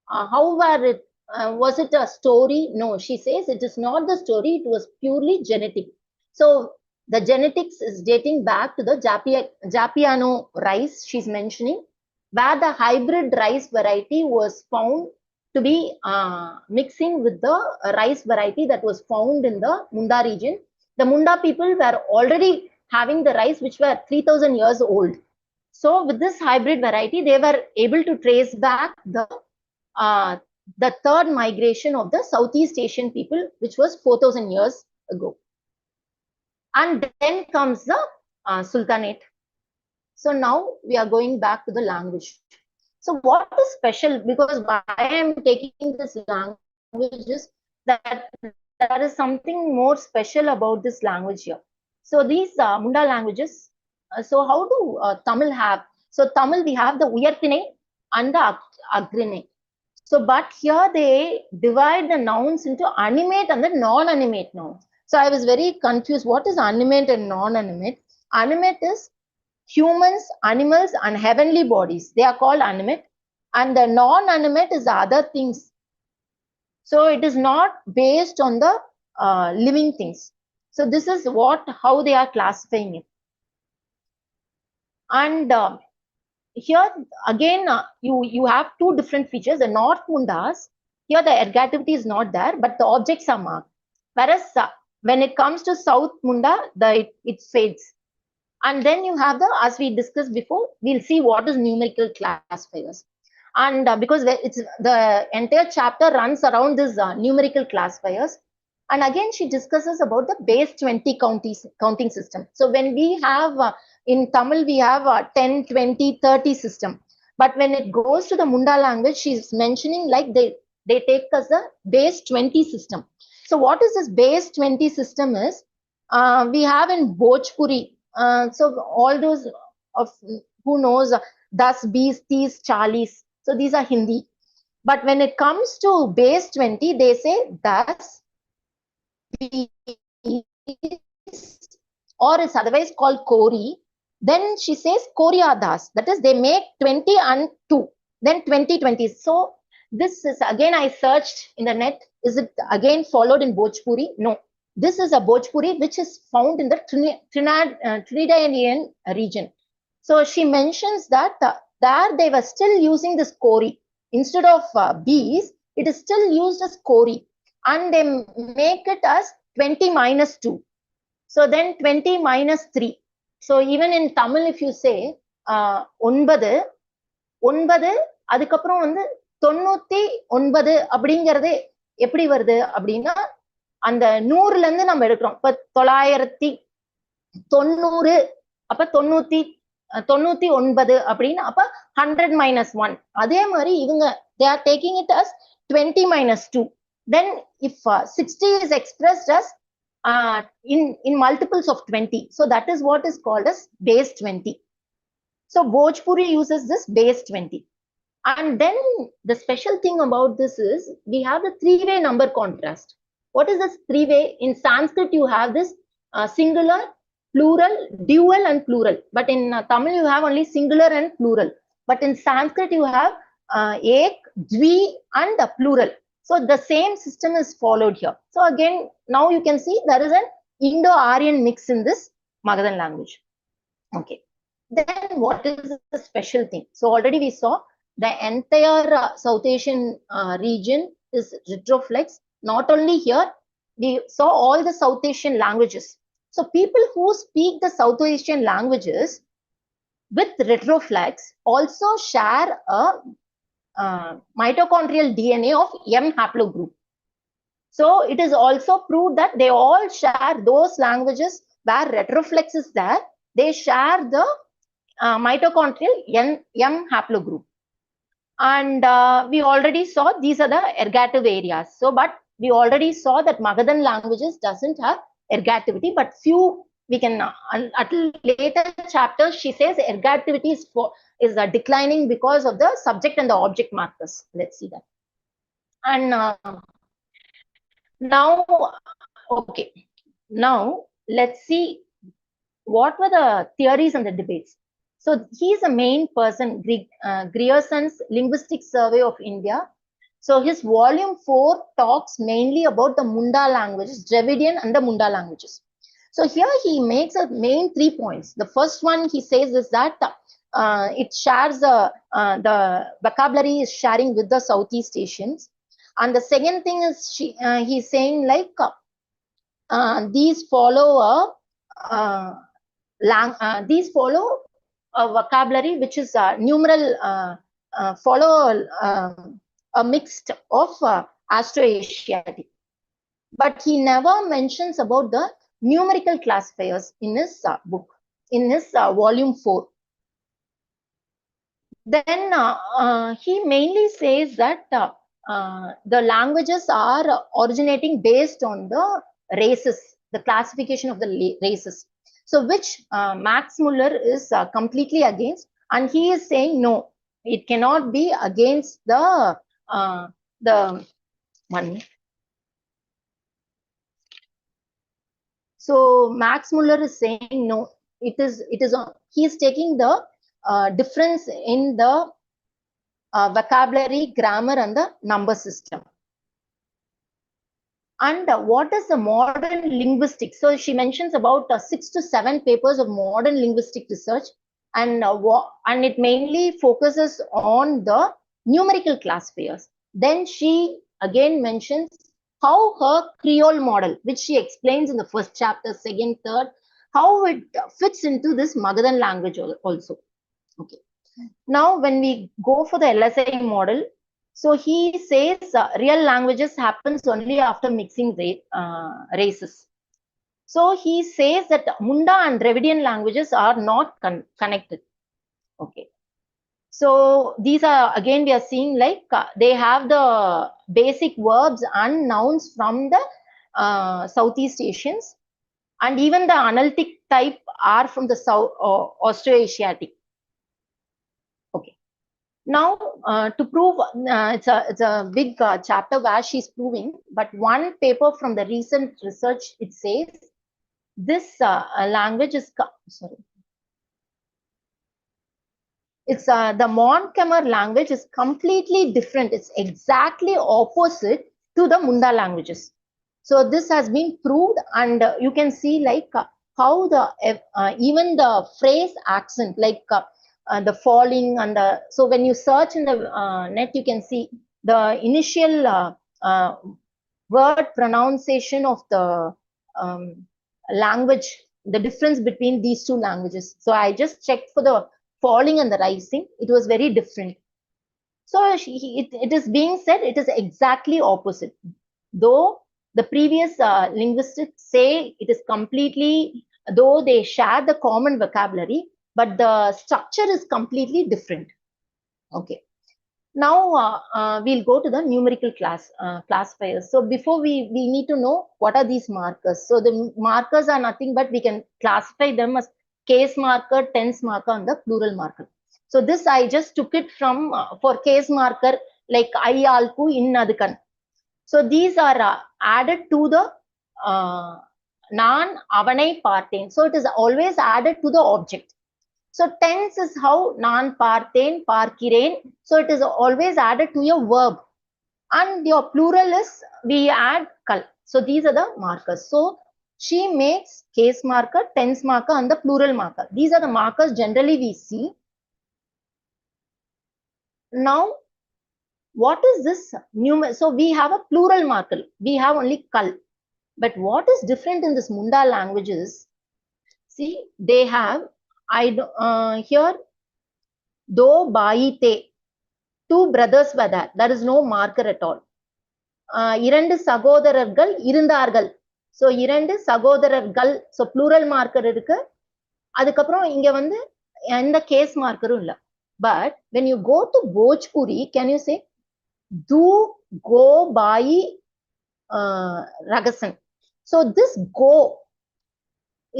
How were it? Was it a story? No, she says it is not the story. It was purely genetic. So the genetics is dating back to the Japiano rice she's mentioning, where the hybrid rice variety was found to be mixing with the rice variety that was found in the Munda region. The Munda people were already having the rice which were 3,000 years old. So with this hybrid variety, they were able to trace back the third migration of the Southeast Asian people, which was 4,000 years ago. And then comes the Sultanate. So now we are going back to the language. So what is special? Because why I am taking this language is that there is something more special about this language here. So these Munda languages, so how do Tamil have? So Tamil, we have the Uyarthine and the Agrine. So, but here they divide the nouns into animate and the non-animate nouns. So I was very confused. What is animate and non-animate? Animate is humans, animals, and heavenly bodies. They are called animate. And the non-animate is the other things. So it is not based on the living things. So this is how they are classifying it. And here again, you have two different features. The North Mundas, here the ergativity is not there, but the objects are marked. Whereas when it comes to South Munda, it fades. And then you have as we discussed before, we'll see what is numerical classifiers. And because the entire chapter runs around this numerical classifiers. And again, she discusses about the base 20 counting system. So when we have in Tamil, we have a 10, 20, 30 system. But when it goes to the Munda language, she's mentioning like they take as a base 20 system. So what is this base 20 system is, we have in Bhojpuri. So all those of who knows, 10, 20, 30, 40. So these are Hindi. But when it comes to base 20, they say 10, 20, or is otherwise called Kori. Then she says Koriadas, that is they make 20 and 2, then 20, 20. So this is again, I searched in the net. Is it again followed in Bhojpuri? No. This is a Bhojpuri which is found in the Trinidadian region. So she mentions that there they were still using this Kori. Instead of B's, it is still used as Kori. And they make it as 20 minus 2. So then 20 minus 3. So even in Tamil, if you say 9, அதுக்கப்புறம் வந்து 99 அப்படிங்கிறது எப்படி வருது அப்படின்னா, அந்த 100ல இருந்து நம்ம எடுக்கிறோம். இப்ப 990, அப்ப 99 அப்படின்னு, அப்ப 100 minus 1. அதே மாதிரி இவங்க they are taking it as 20 minus 2. Then if 60 is expressed as in multiples of 20, so that is what is called as base 20. So Bhojpuri uses this base 20. And then the special thing about this is we have the three-way number contrast. What is this three-way? In Sanskrit, you have this singular, plural, dual, and plural. But in Tamil, you have only singular and plural. But in Sanskrit, you have ek, dvi, and plural. So the same system is followed here. So again, now you can see there is an Indo-Aryan mix in this Magadhan language. Okay. Then what is the special thing? So already we saw the entire South Asian region is retroflex. Not only here, we saw all the South Asian languages. So people who speak the South Asian languages with retroflex also share a mitochondrial DNA of M haplogroup. So it is also proved that they all share those languages where retroflex is there. They share the mitochondrial M haplogroup. And we already saw these are the ergative areas. So, but we already saw that Magadhan languages doesn't have ergativity, but few we can at later chapters she says ergativity is declining because of the subject and the object markers. Let's see that. And now, okay, now let's see what were the theories and the debates. So he's a main person, Grierson's Linguistic Survey of India. So his volume 4 talks mainly about the Munda languages, Dravidian and the Munda languages. So here he makes a main 3 points. The first one he says is that it shares the vocabulary is sharing with the Southeast Asians. And the second thing is he's saying like these follow a vocabulary which is numeral follow a mixed of Austroasiatic. But he never mentions about the numerical classifiers in his book, in his volume 4. Then he mainly says that the languages are originating based on the races, the classification of the races. So which Max Muller is completely against, and he is saying no, it cannot be against the one. So Max Muller is saying no, he is taking the difference in the vocabulary, grammar, and the number system. And what is the modern linguistics? So she mentions about 6 to 7 papers of modern linguistic research, and it mainly focuses on the numerical classifiers. Then she again mentions how her Creole model, which she explains in the first chapter, second, third, how it fits into this Magadhan language also. Okay. Now, when we go for the LSI model, so he says real languages happens only after mixing races. So he says that Munda and Dravidian languages are not connected. Okay. So these are, again, we are seeing like they have the basic verbs and nouns from the Southeast Asians, and even the analytic type are from the Austroasiatic. Okay. Now, to prove, it's a big chapter where she's proving, but one paper from the recent research, it says this language is, sorry. It's the Mon-Khmer language is completely different. It's exactly opposite to the Munda languages. So this has been proved, and you can see like how the even the phrase accent, like the falling and the, so when you search in the net, you can see the initial word pronunciation of the language, the difference between these two languages. So I just checked for the falling and the rising, it was very different. So it is being said it is exactly opposite. Though the previous linguists say it is completely, though they share the common vocabulary, but the structure is completely different. Okay. Now we'll go to the numerical classifiers. So before we need to know what are these markers. So the markers are nothing but we can classify them as case marker, tense marker, and the plural marker. So this I just took it from for case marker, like I alku innadukan. So these are added to the nan avanai parthen. So it is always added to the object. So tense is how nan parthen parkiren. So it is always added to your verb. And your plural is we add kal. So these are the markers. So she makes case marker, tense marker, and the plural marker. These are the markers generally we see. Now, what is this numeral? So we have a plural marker. We have only kal. But what is different in this Munda languages? See, they have here do bai te. two brothers were there. There is no marker at all. இரண்டு சகோதரர்கள் இருந்தார்கள். So இரண்டு சகோதரர்கள், so plural marker இருக்கு. அதுக்கப்புறம் இங்க வந்து எந்த கேஸ் மார்க்கரும் இல்ல. But when you go to Bhojpuri, can you say do go by Ragasan? So this go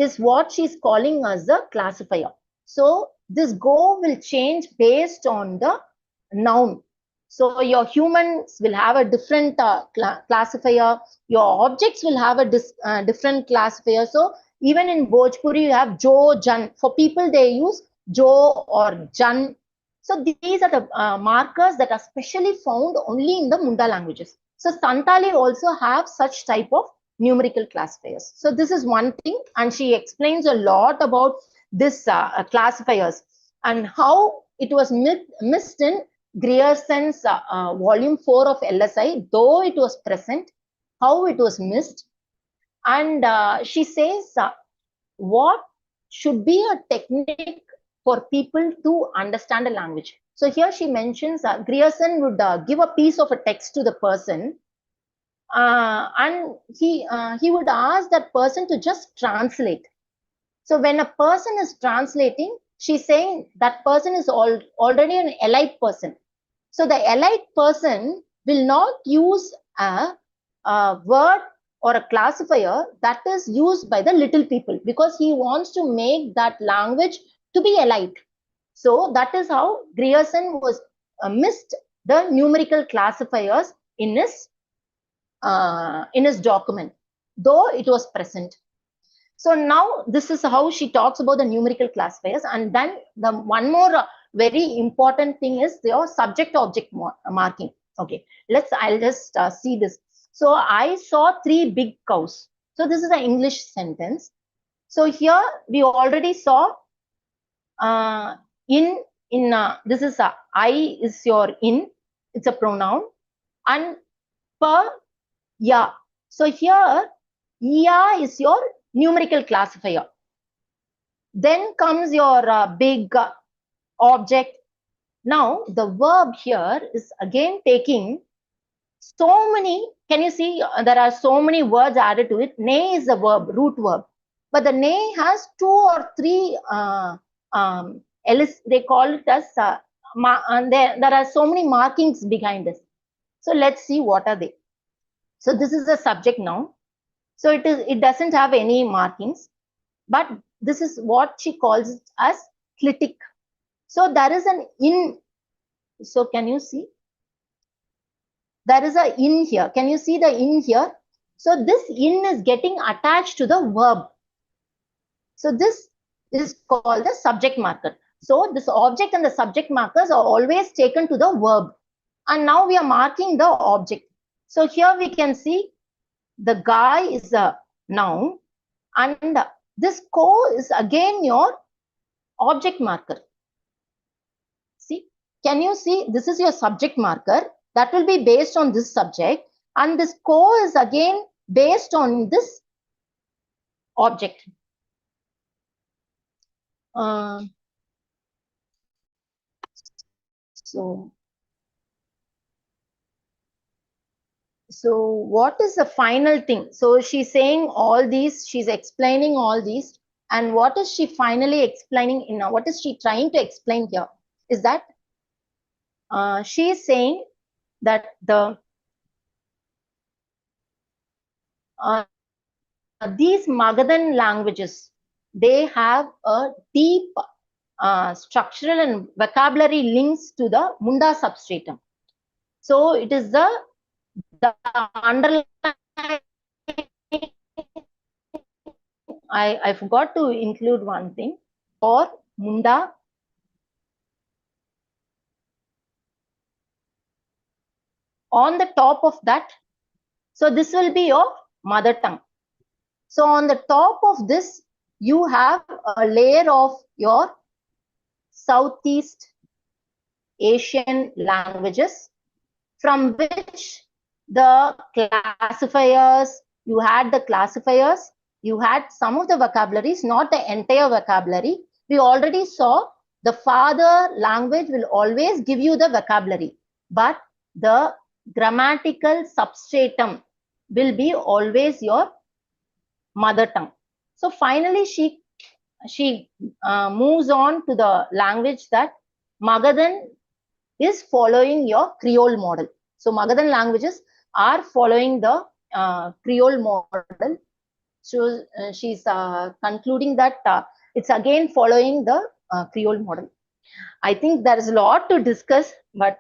is what she's calling as a classifier. So this go will change based on the noun. So your humans will have a different classifier. Your objects will have a different classifier. So even in Bhojpuri, you have Jo, Jan. For people, they use Jo or Jan. So these are the markers that are specially found only in the Munda languages. So Santali also have such type of numerical classifiers. So this is one thing, and she explains a lot about this classifiers and how it was missed in Grierson's volume 4 of LSI, though it was present, how it was missed. And she says what should be a technique for people to understand a language. So here she mentions Grierson would give a piece of a text to the person, and he would ask that person to just translate. So when a person is translating, she's saying that person is already an elite person. So the elite person will not use a word or a classifier that is used by the little people, because he wants to make that language to be elite. So that is how Grierson was missed the numerical classifiers in his document, though it was present. So now this is how she talks about the numerical classifiers. And then the one more very important thing is your subject object marking. Okay, I'll just see this. So I saw 3 big cows. So this is an English sentence. So here we already saw this is I is your in, it's a pronoun, and per ya. So here ya is your numerical classifier. Then comes your big object. Now the verb here is again taking so many. Can you see there are so many words added to it? Ne is a verb, root verb, but the ne has 2 or 3 they call it as there are so many markings behind this. So let's see what are they. So this is a subject noun. So it doesn't have any markings, but this is what she calls it as clitic. So there is an in. So can you see? There is a in here. Can you see the in here? So this in is getting attached to the verb. So this is called the subject marker. So this object and the subject markers are always taken to the verb. And now we are marking the object. So here we can see the guy is a noun, and this co is again your object marker. See, can you see? This is your subject marker that will be based on this subject, and this co is again based on this object. So what is the final thing? So she's saying all these, she's explaining all these, and what is she finally explaining in now? What is she trying to explain here? Is that she is saying that these Magadhan languages, they have a deep structural and vocabulary links to the Munda substratum. So it is the underlying. I forgot to include one thing for Munda. On the top of that, so this will be your mother tongue. So on the top of this, you have a layer of your Southeast Asian languages, from which the classifiers, you had some of the vocabularies, not the entire vocabulary. We already saw the father language will always give you the vocabulary. but the grammatical substratum will be always your mother tongue. So finally, she moves on to the language that Magadhan is following your Creole model. So Magadhan languages are following the Creole model. So she's concluding that it's again following the Creole model. I think there is a lot to discuss, but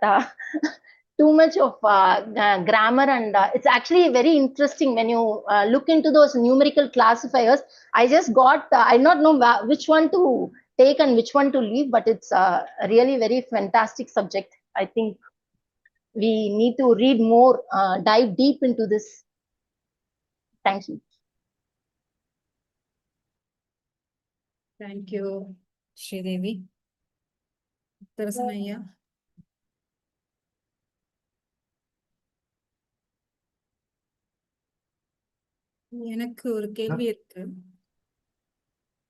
too much of grammar, and it's actually very interesting when you look into those numerical classifiers. I just got, I not know which one to take and which one to leave, but it's a really very fantastic subject. I think we need to read more, dive deep into this. Thank you. Thank you, Sridevi. Tarasanaya. எனக்கு ஒரு கேள்வி இருக்கு.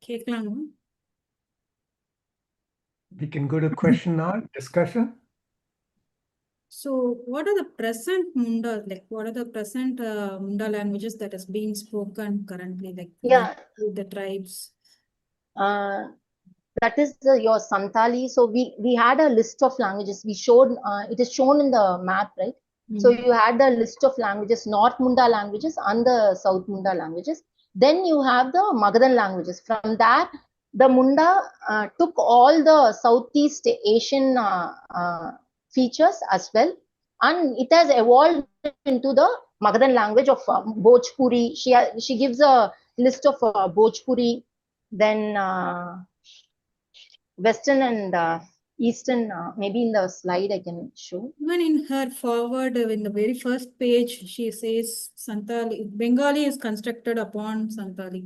கேட்கலாமா? We can go to question now, discussion. So what are the present Munda, like what are the present Munda languages that is being spoken currently, like Yeah. the tribes? That is your Santali. So we had a list of languages. We showed, it is shown in the map, right? So you had the list of languages, North Munda languages and the South Munda languages. Then you have the Magadhan languages. From that, the Munda took all the Southeast Asian features as well, and it has evolved into the Magadhan language of Bhojpuri. She gives a list of Bhojpuri, then Western and Eastern. Maybe in the slide I can show. Even in her forward, in the very first page, she says Santali, Bengali is constructed upon Santali,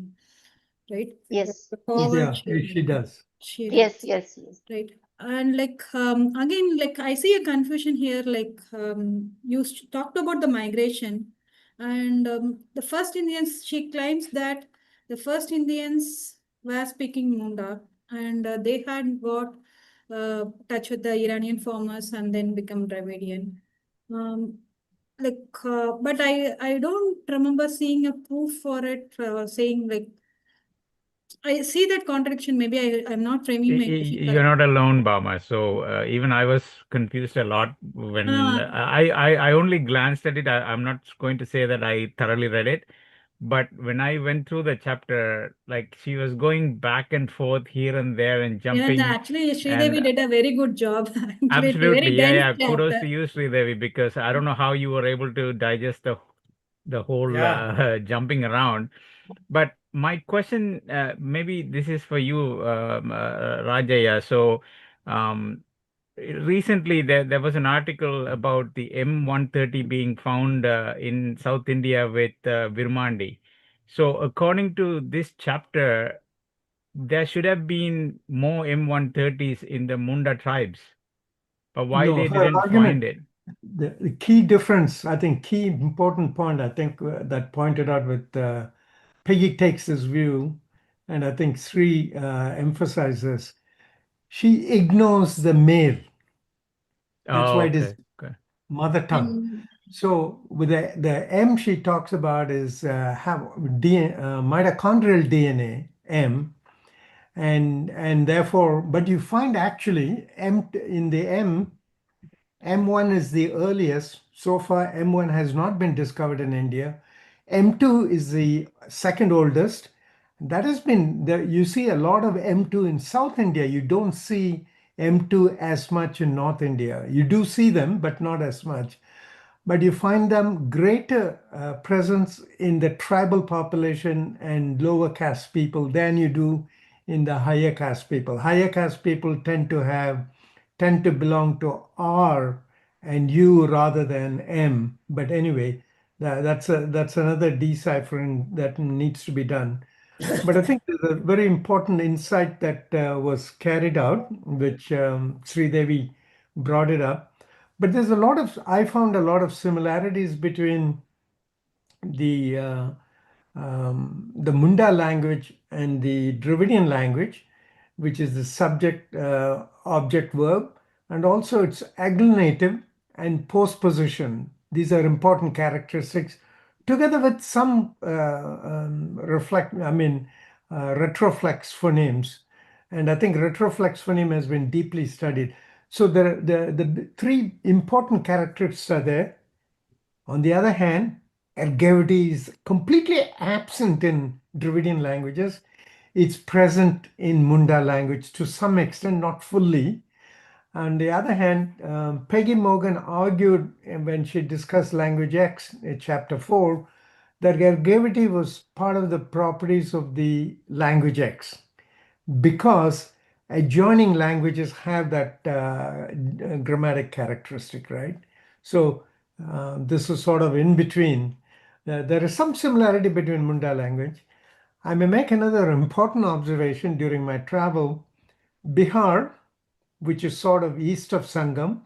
right? Yes. The forward Yeah, she does. Yes. Right. And like again, like I see a confusion here, like you talked about the migration, and the first Indians, she claims that the first Indians were speaking Munda, and they had got touch with the Iranian farmers and then become Dravidian. But I don't remember seeing a proof for it, saying like, I see that contradiction. Maybe I'm not framing my question You're not alone, Bama. So even I was confused a lot when I only glanced at it. I'm not going to say that I thoroughly read it, but when I went through the chapter, like she was going back and forth here and there and jumping. Actually, Sridevi did a very good job. Absolutely, Very yeah. dense Kudos chapter. to you, Sridevi, because I don't know how you were able to digest the whole jumping around. But my question, maybe this is for you, Rajaya. So recently there was an article about the M130 being found in South India with Virmandi. So according to this chapter, there should have been more M130s in the Munda tribes. But why No, they her didn't argument, find it? the key difference, I think, key important point, I think that pointed out with Peggy takes this view, and I think Sri emphasizes, she ignores the male. That's why it is mother tongue. So with the M she talks about is have mitochondrial DNA, M, and therefore, but you find actually M in the M1 is the earliest. So far, M1 has not been discovered in India. M2 is the second oldest. That has been there. You see a lot of M2 in South India. You don't see M2 as much in North India. You do see them, but not as much. But you find them greater presence in the tribal population and lower caste people than you do in the higher caste people. Higher caste people tend to belong to R and U rather than M. But anyway, that's another deciphering that needs to be done. But I think there's a very important insight that was carried out, which Sridevi brought it up. But there's I found a lot of similarities between the Munda language and the Dravidian language, which is the subject, object, verb, and also it's agglutinative and postposition. These are important characteristics, together with some retroflex phonemes. And I think retroflex phoneme has been deeply studied. So the three important characteristics are there. On the other hand, ergavity is completely absent in Dravidian languages. It's present in Munda language to some extent, not fully. On the other hand, Peggy Morgan argued when she discussed language X in chapter 4 that ergavity was part of the properties of the language X because adjoining languages have that grammatic characteristic, right? So this is sort of in between. There is some similarity between Munda language. I may make another important observation during my travel. Bihar, which is sort of east of Sangam,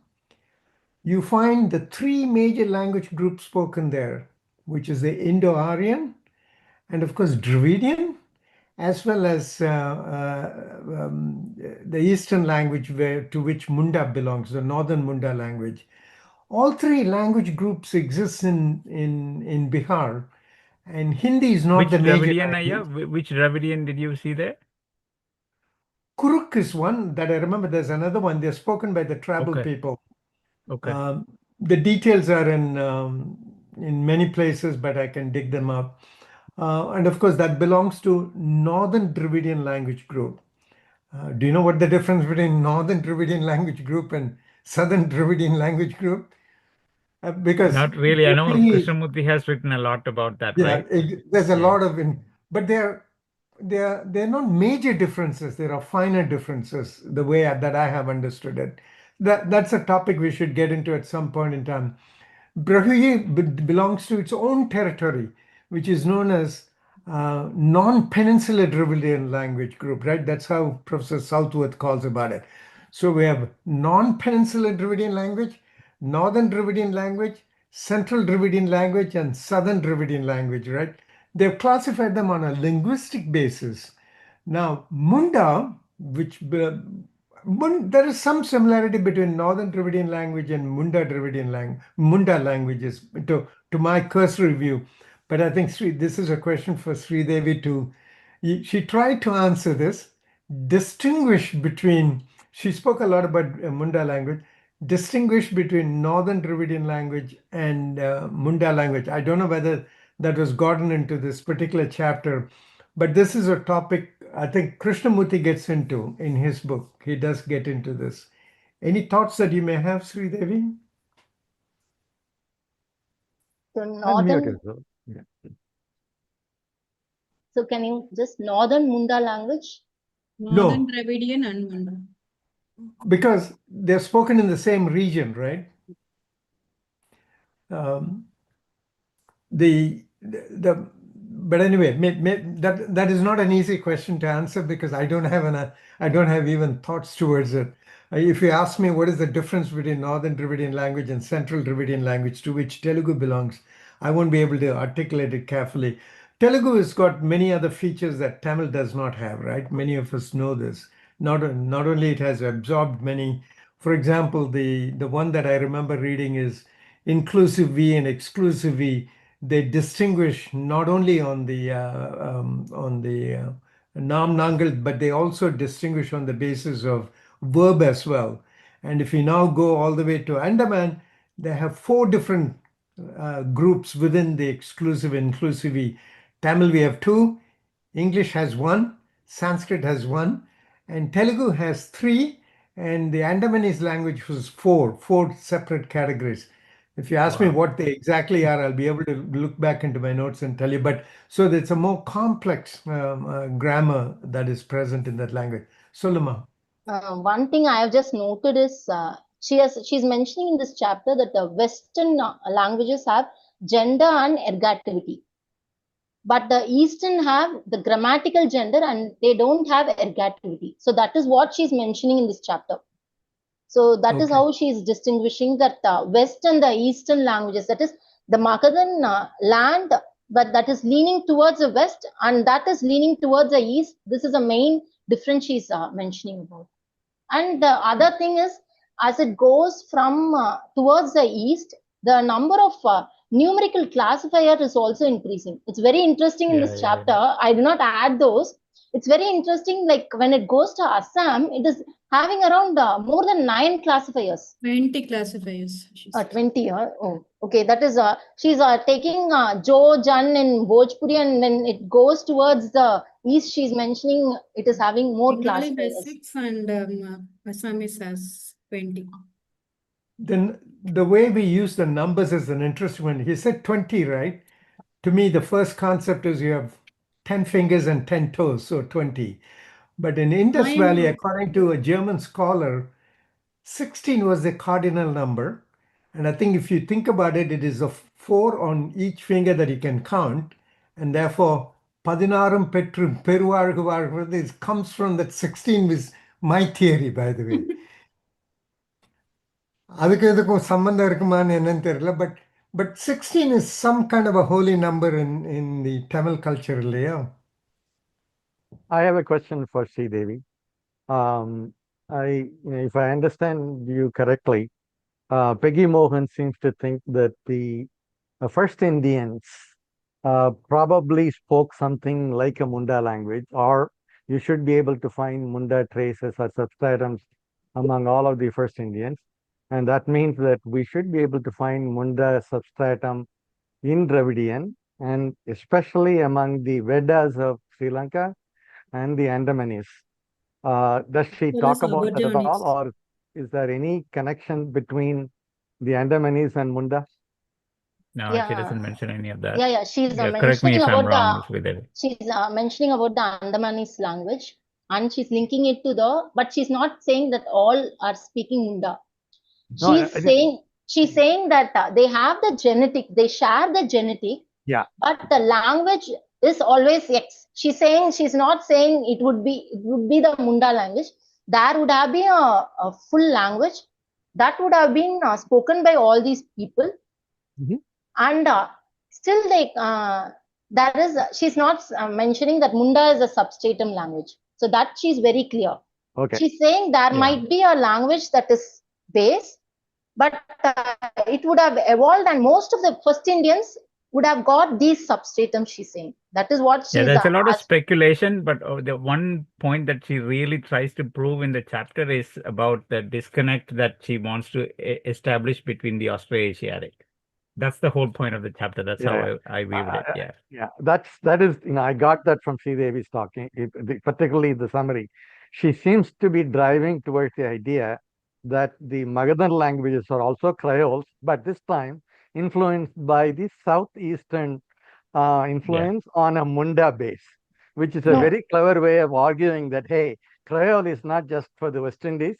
you find the three major language groups spoken there, which is the Indo-Aryan and of course Dravidian, as well as the Eastern language to which Munda belongs, the Northern Munda language. All three language groups exist in Bihar, and Hindi is not Which the major Dravidian, language. which Dravidian did you see there? Kuruk is one that I remember. There's another one. They're spoken by the tribal Okay. people. Okay. The details are in many places, but I can dig them up. And of course, that belongs to Northern Dravidian language group. Do you know what the difference between Northern Dravidian language group and Southern Dravidian language group? Because Not really. I know Peggy- Krishnamurti has written a lot about that, yeah, right? there's a Yeah. lot of, but they're not major differences. There are finer differences, the way that I have understood it. That's a topic we should get into at some point in time. Brahuye belongs to its own territory, which is known as non-peninsular Dravidian language group, right? That's how Professor Southworth calls about it. So we have non-peninsular Dravidian language, Northern Dravidian language, Central Dravidian language, and Southern Dravidian language, right? They've classified them on a linguistic basis. Now, Munda, there is some similarity between Northern Dravidian language and Munda languages to my cursory view. But I think this is a question for Sridevi she tried to answer this, distinguish between, she spoke a lot about Munda language, distinguish between Northern Dravidian language and Munda language. I don't know whether that was gotten into this particular chapter, but this is a topic I think Krishnamurti gets into in his book. He does get into this. Any thoughts that you may have, Sridevi? So northern, so can you just Northern Munda language? Northern Dravidian and Munda. Because they're spoken in the same region, right? But anyway, that is not an easy question to answer because I don't have even thoughts towards it. If you ask me what is the difference between Northern Dravidian language and Central Dravidian language, to which Telugu belongs, I won't be able to articulate it carefully. Telugu has got many other features that Tamil does not have, right? Many of us know this. Not only it has absorbed many, for example, the one that I remember reading is inclusive V and exclusive V. They distinguish not only on the Nam Nangal, but they also distinguish on the basis of verb as well. And if you now go all the way to Andaman, they have 4 different groups within the exclusive inclusive. Tamil we have 2, English has 1, Sanskrit has 1, and Telugu has 3, and the Andamanese language was 4 separate categories. If you ask me what they exactly are, I'll be able to look back into my notes and tell you. But so it's a more complex grammar that is present in that language. Soluma. One thing I have just noted is she's mentioning in this chapter that the Western languages have gender and ergativity, but the Eastern have the grammatical gender and they don't have ergativity. So that is what she's mentioning in this chapter. So that is how she is distinguishing that West and the Eastern languages, that is the Magadhan land, but that is leaning towards the West and that is leaning towards the East. This is a main difference she's mentioning about. And the other thing is, as it goes from towards the east, the number of numerical classifier is also increasing. It's very interesting in this chapter. I do not add those. It's very interesting, like when it goes to Assam, it is having around more than 9 classifiers. 20 classifiers. She said. 20. Oh, okay. That is, she's taking Jo, Jan in Bhojpuri, and when it goes towards the east, she's mentioning it is having more Bengali classifiers. has 6 and Assamese has 20. Then the way we use the numbers is an interesting one. He said 20, right? To me, the first concept is you have 10 fingers and 10 toes, so 20. But in Indus Mine Valley, was- according to a German scholar, 16 was the cardinal number. And I think if you think about it, it is a 4 on each finger that you can count. And therefore, Padinarum Petrum Peruvargu, this comes from that 16 is my theory, by the way. அதுக்கு இதுக்கும் சம்பந்தம் இருக்குமான்னு என்னன்னு தெரியல but 16 is some kind of a holy number in the Tamil culture இல்லையா? I have a question for Sridevi. If I understand you correctly, Peggy Mohan seems to think that the first Indians probably spoke something like a Munda language, or you should be able to find Munda traces or substratums among all of the first Indians. And that means that we should be able to find Munda substratum in Dravidian, and especially among the Vedas of Sri Lanka and the Andamanese. Does she Well, talk that's about that at all, Aborigines. or is there any connection between the Andamanese and Munda? No, Yeah. she doesn't mention any of that. Yeah, she's Yeah, correct me mentioning if I'm about wrong, the, Sridevi. she's mentioning about the Andamanese language, and she's linking it to the, but she's not saying that all are speaking Munda. No, She's saying that they have the genetic, they share the genetic, Yeah. but the language is always X. She's not saying it would be the Munda language. There would have been a full language that would have been spoken by all these people. Mhm. And still that is, she's not mentioning that Munda is a substratum language. So that she's very clear. Okay. She's saying there Yeah. might be a language that is base, but it would have evolved, and most of the first Indians would have got these substratums, she's saying. That is what she's Yeah, there's a lot of asked. speculation, but the one point that she really tries to prove in the chapter is about the disconnect that she wants to establish between the Austroasiatic. That's the whole point of the chapter. That's Yeah. how I viewed it. Yeah. Yeah, that is, I got that from Sridevi's talking, particularly the summary. She seems to be driving towards the idea that the Magadhan languages are also Creoles, but this time influenced by the southeastern influence on a Munda base, which is a No. very clever way of arguing that, hey, Creole is not just for the West Indies,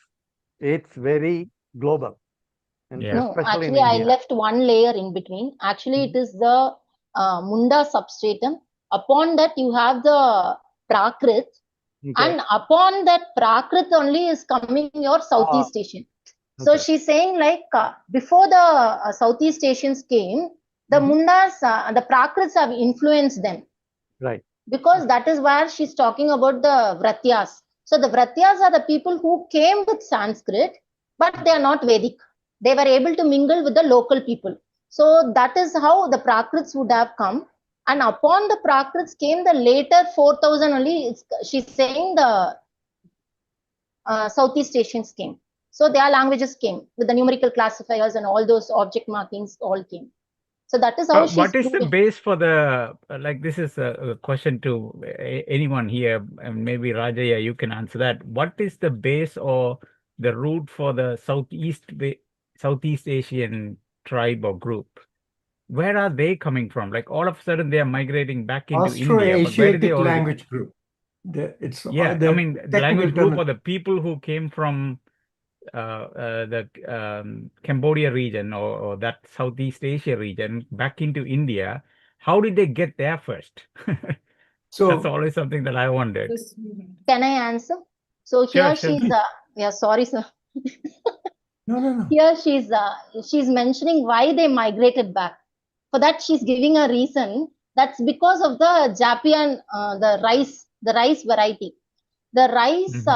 it's very global. And Yeah. No, especially in actually, I India. left one layer in between. Actually, it is the Munda substratum. Upon that, you have the Prakrit, Okay. and upon that Prakrit only is coming your Southeast Asian. So Okay. she's saying, like, before the Southeast Asians came, the Mhm. Mundas, the Prakrits have influenced them, Right. because that is where she's talking about the Vratyas. So the Vratyas are the people who came with Sanskrit, but they are not Vedic. They were able to mingle with the local people. So that is how the Prakrits would have come. And upon the Prakrits came the later 4000 only, she's saying the Southeast Asians came. So their languages came with the numerical classifiers, and all those object markings all came. So that is how she's What is the proving. base for the, like, this is a question to anyone here, and maybe Rajaya, you can answer that. What is the base or the root for the Southeast Asian tribe or group? Where are they coming from? Like, all of a sudden they are migrating back into India, but where did they Austroasiatic already? language group. Yeah, The I mean, the technical language group term- or the people who came from the Cambodia region or that Southeast Asia region back into India. How did they get there first? So That's always something that I wondered. This- Can I answer? So Sure, here sure. she's yeah, sorry, sir. no. Here she's mentioning why they migrated back. For that, she's giving a reason. That's because of the Japian, the rice variety. The rice,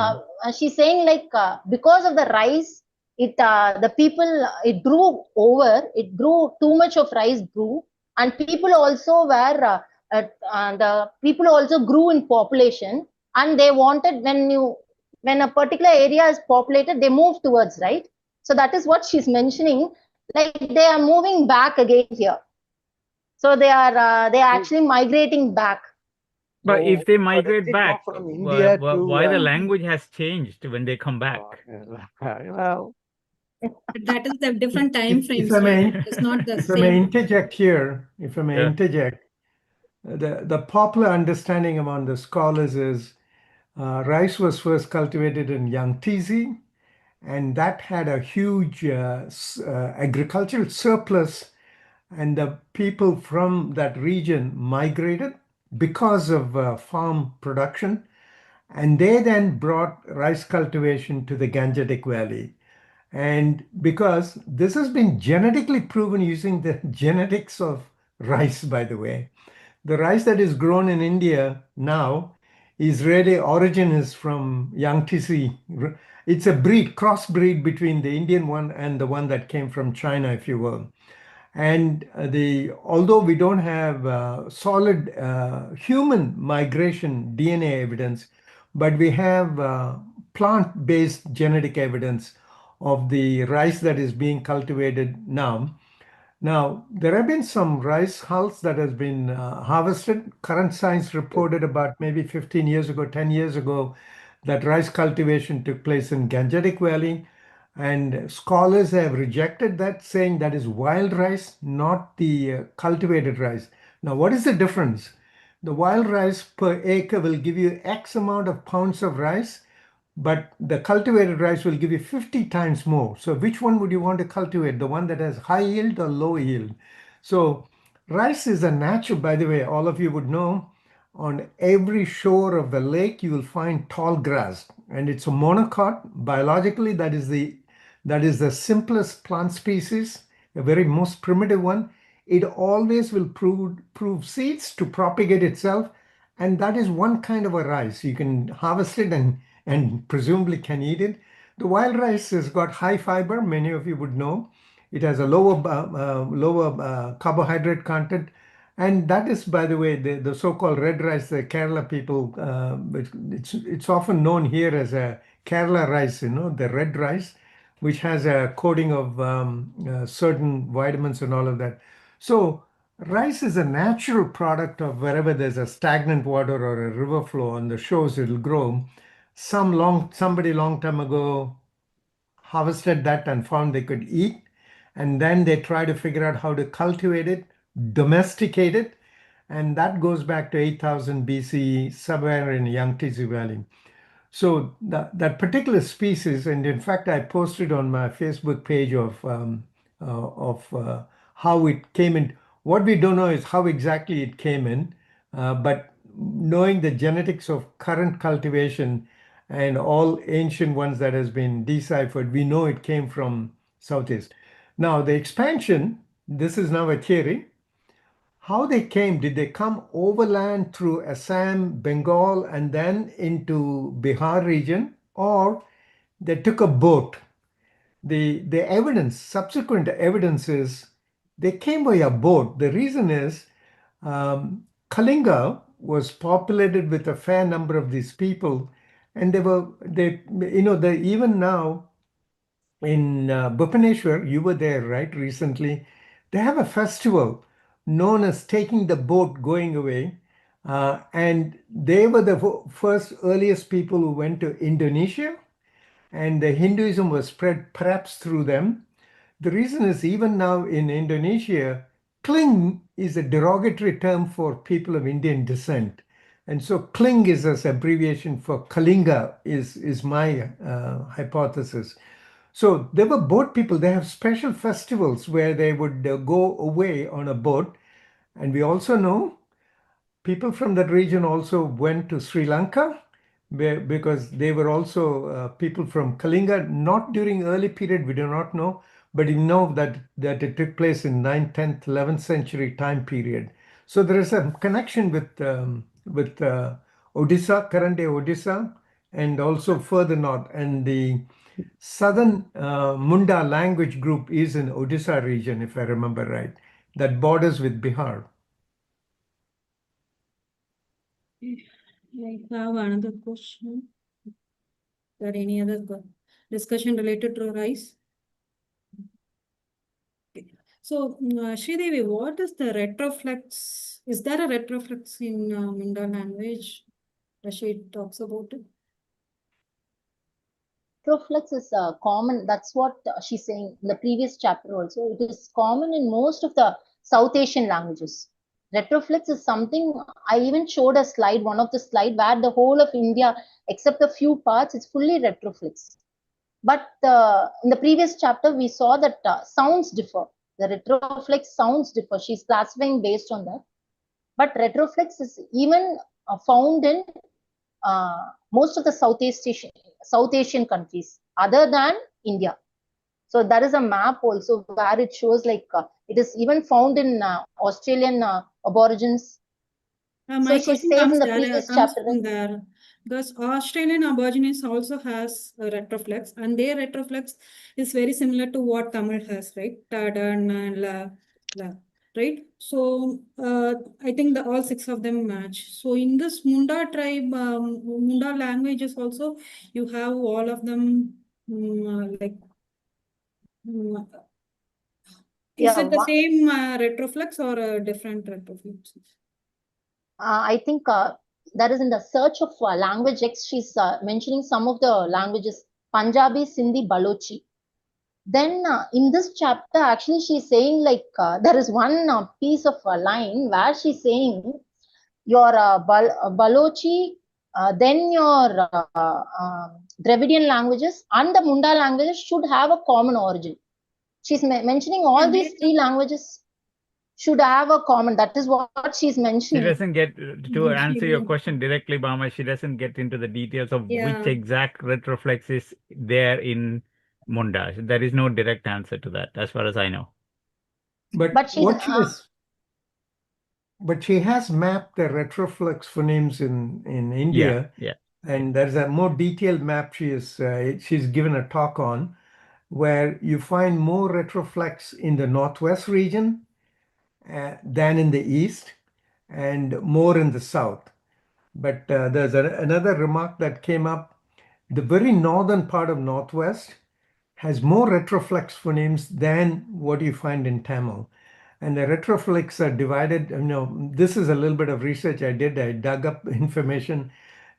she's saying, like, because of the rice, the people, it grew over, it grew, too much of rice grew, and people also were, the people also grew in population, and they wanted, when a particular area is populated, they move towards, right? So that is what she's mentioning, like they are moving back again here. So they are actually migrating back. But So, if they why did migrate they go back, from India to why the language has changed when they come back? well, That is the different time If frames, I right? may, It's not the if I may same. interject here, if I may Yeah. interject, the popular understanding among the scholars is rice was first cultivated in Yangtze, and that had a huge agricultural surplus, and the people from that region migrated because of farm production, and they then brought rice cultivation to the Gangetic Valley. And because this has been genetically proven using the genetics of rice, by the way, the rice that is grown in India now is really origin is from Yangtze. It's a crossbreed between the Indian one and the one that came from China, if you will. And although we don't have solid human migration DNA evidence, but we have plant-based genetic evidence of the rice that is being cultivated now. Now, there have been some rice hulls that has been harvested. Current science reported about maybe 15 years ago, 10 years ago, that rice cultivation took place in Gangetic Valley. And scholars have rejected that, saying that is wild rice, not the cultivated rice. Now, what is the difference? The wild rice per acre will give you X amount of pounds of rice, but the cultivated rice will give you 50 times more. So which one would you want to cultivate? The one that has high yield or low yield? So rice is a natural, by the way, all of you would know, on every shore of the lake, you will find tall grass, and it's a monocot. Biologically, that is the simplest plant species, the very most primitive one. It always will prove seeds to propagate itself, and that is one kind of a rice. You can harvest it and presumably can eat it. The wild rice has got high fiber, many of you would know. It has a lower carbohydrate content, and that is, by the way, the so-called red rice. The Kerala people, it's often known here as a Kerala rice, the red rice, which has a coating of certain vitamins and all of that. So rice is a natural product of wherever there's a stagnant water or a river flow on the shores, it'll grow. Somebody long time ago harvested that and found they could eat, and then they try to figure out how to cultivate it, domesticate it, and that goes back to 8000 BCE, somewhere in Yangtze Valley. So that particular species, and in fact, I posted on my Facebook page of how it came in. What we don't know is how exactly it came in, but knowing the genetics of current cultivation and all ancient ones that has been deciphered, we know it came from Southeast. Now, the expansion, this is now a theory. How they came, did they come overland through Assam, Bengal, and then into Bihar region, or they took a boat? The evidence, subsequent evidence is they came by a boat. The reason is Kalinga was populated with a fair number of these people, and even now in Bhubaneswar, you were there, right, recently. They have a festival known as Taking the Boat Going Away. And they were the first earliest people who went to Indonesia, and the Hinduism was spread perhaps through them. The reason is even now in Indonesia, Kling is a derogatory term for people of Indian descent. And so Kling is as abbreviation for Kalinga is my hypothesis. So there were boat people. They have special festivals where they would go away on a boat. And we also know people from that region also went to Sri Lanka because they were also people from Kalinga, not during early period, we do not know, but we know that it took place in 9th, 10th, 11th century time period. So there is a connection with Odisha, current day Odisha, and also further north. And southern Munda language group is in Odisha region, if I remember right, that borders with Bihar. I have another question. Is there any other discussion related to rice? Okay. So, Sridevi, what is the retroflex? Is there a retroflex in Munda language? Rashid talks about it. Retroflex is common. That's what she's saying in the previous chapter also. It is common in most of the South Asian languages. Retroflex is something, I even showed a slide, one of the slide where the whole of India, except a few parts, is fully retroflex. But in the previous chapter, we saw that sounds differ. The retroflex sounds differ. She's classifying based on that. But retroflex is even found in most of the South Asian countries other than India. So there is a map also where it shows like it is even found in Australian Aborigines. My she question says comes in the there, previous comes chapter, from there, because Australian Aborigines also has a retroflex, and their retroflex is very similar to what Tamil has, right? Tadan and la, right? So I think all 6 of them match. So in this Munda tribe, Munda languages also, you have all of them like. Is it the same retroflex or a different retroflex? I think that is in the search of language X. She's mentioning some of the languages, Punjabi, Sindhi, Balochi. Then in this chapter, actually, she's saying like there is one piece of a line where she's saying your Balochi, then your Dravidian languages and the Munda languages should have a common origin. She's mentioning all these 3 languages should have a common. That is what she's mentioning. She doesn't get to answer your question directly, Bama. She doesn't get into the details of which exact retroflex is there in Munda. There is no direct answer to that, as far as I know. But she has mapped the retroflex phonemes in India. Yeah. And there's a more detailed map she's given a talk on, where you find more retroflex in the northwest region than in the east, and more in the south. But there's another remark that came up. The very northern part of northwest has more retroflex phonemes than what you find in Tamil. And the retroflex are divided. This is a little bit of research I did. I dug up information.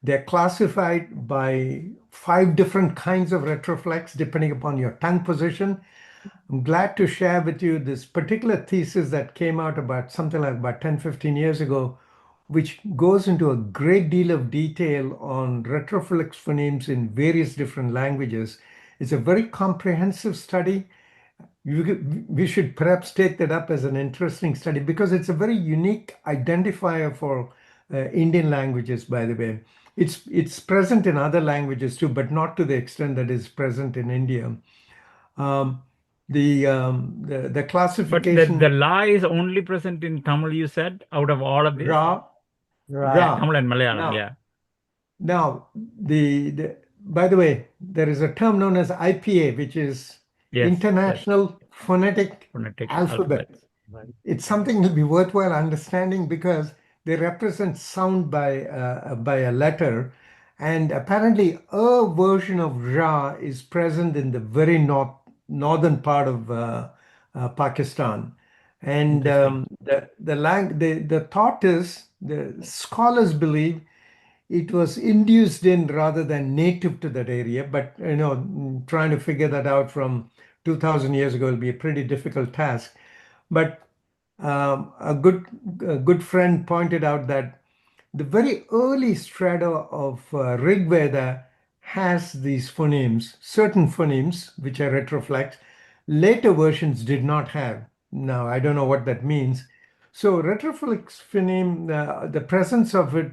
They're classified by 5 different kinds of retroflex depending upon your tongue position. I'm glad to share with you this particular thesis that came out about something like about 10, 15 years ago, which goes into a great deal of detail on retroflex phonemes in various different languages. It's a very comprehensive study. We should perhaps take that up as an interesting study because it's a very unique identifier for Indian languages, by the way. It's present in other languages too, but not to the extent that is present in India. The classification. But the la is only present in Tamil, you said, out of all of these? Ra. Tamil and Malayalam, yeah. Now, by the way, there is a term known as IPA, which is International Phonetic Alphabet. Right. It's something to be worthwhile understanding because they represent sound by a letter, and apparently a version of Ra is present in the very northern part of Pakistan. And the thought is, the scholars believe it was induced in rather than native to that area. But trying to figure that out from 2,000 years ago will be a pretty difficult task. But a good friend pointed out that the very early strata of Rig Veda has these phonemes, certain phonemes which are retroflex. Later versions did not have. Now, I don't know what that means. So retroflex phoneme, the presence of it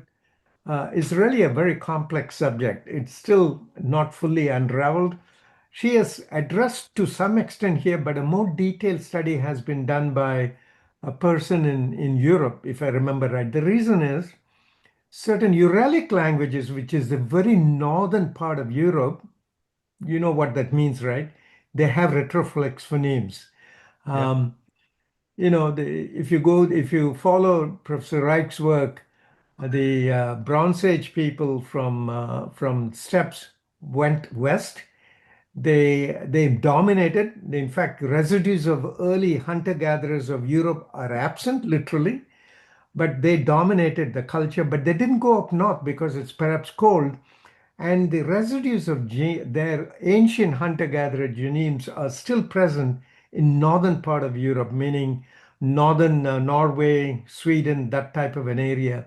is really a very complex subject. It's still not fully unraveled. She has addressed to some extent here, but a more detailed study has been done by a person in Europe, if I remember right. The reason is certain Uralic languages, which is the very northern part of Europe, you know what that means, right? They have retroflex phonemes. Yeah. You know, if you follow Professor Reich's work, the Bronze Age people from steppes went west. They dominated. In fact, residues of early hunter-gatherers of Europe are absent, literally, but they dominated the culture. But they didn't go up north because it's perhaps cold. And the residues of their ancient hunter-gatherer genes are still present in northern part of Europe, meaning northern Norway, Sweden, that type of an area.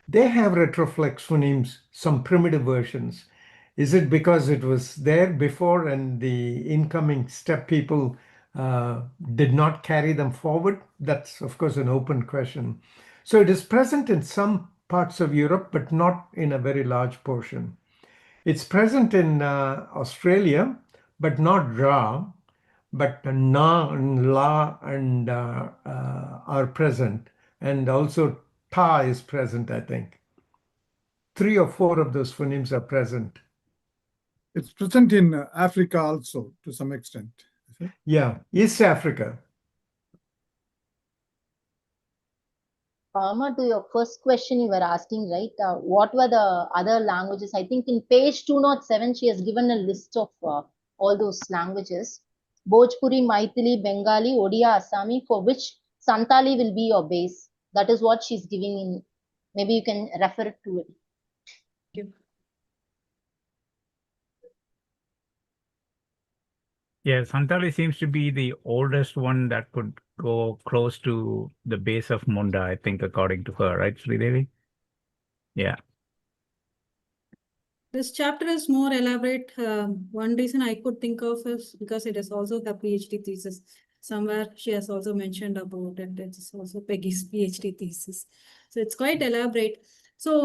They have retroflex phonemes, some primitive versions. Is it because it was there before and the incoming steppe people did not carry them forward? That's, of course, an open question. So it is present in some parts of Europe, but not in a very large portion. It's present in Australia, but not Ra, but Na and La and are present. And also Ta is present, I think. 3 or 4 of those phonemes are present. It's present in Africa also to some extent. Is it? Yeah, East Africa. To your first question you were asking, right? What were the other languages? I think in page 207, she has given a list of all those languages. Bhojpuri, Maithili, Bengali, Odia, Assami, for which Santali will be your base. That is what she's giving in. Maybe you can refer to it. Thank you. Yeah, Santali seems to be the oldest one that could go close to the base of Munda, I think, according to her, right, Sridevi? Yeah. This chapter is more elaborate. One reason I could think of is because it is also her PhD thesis. Somewhere she has also mentioned about it. It's also Peggy's PhD thesis. So it's quite elaborate. So,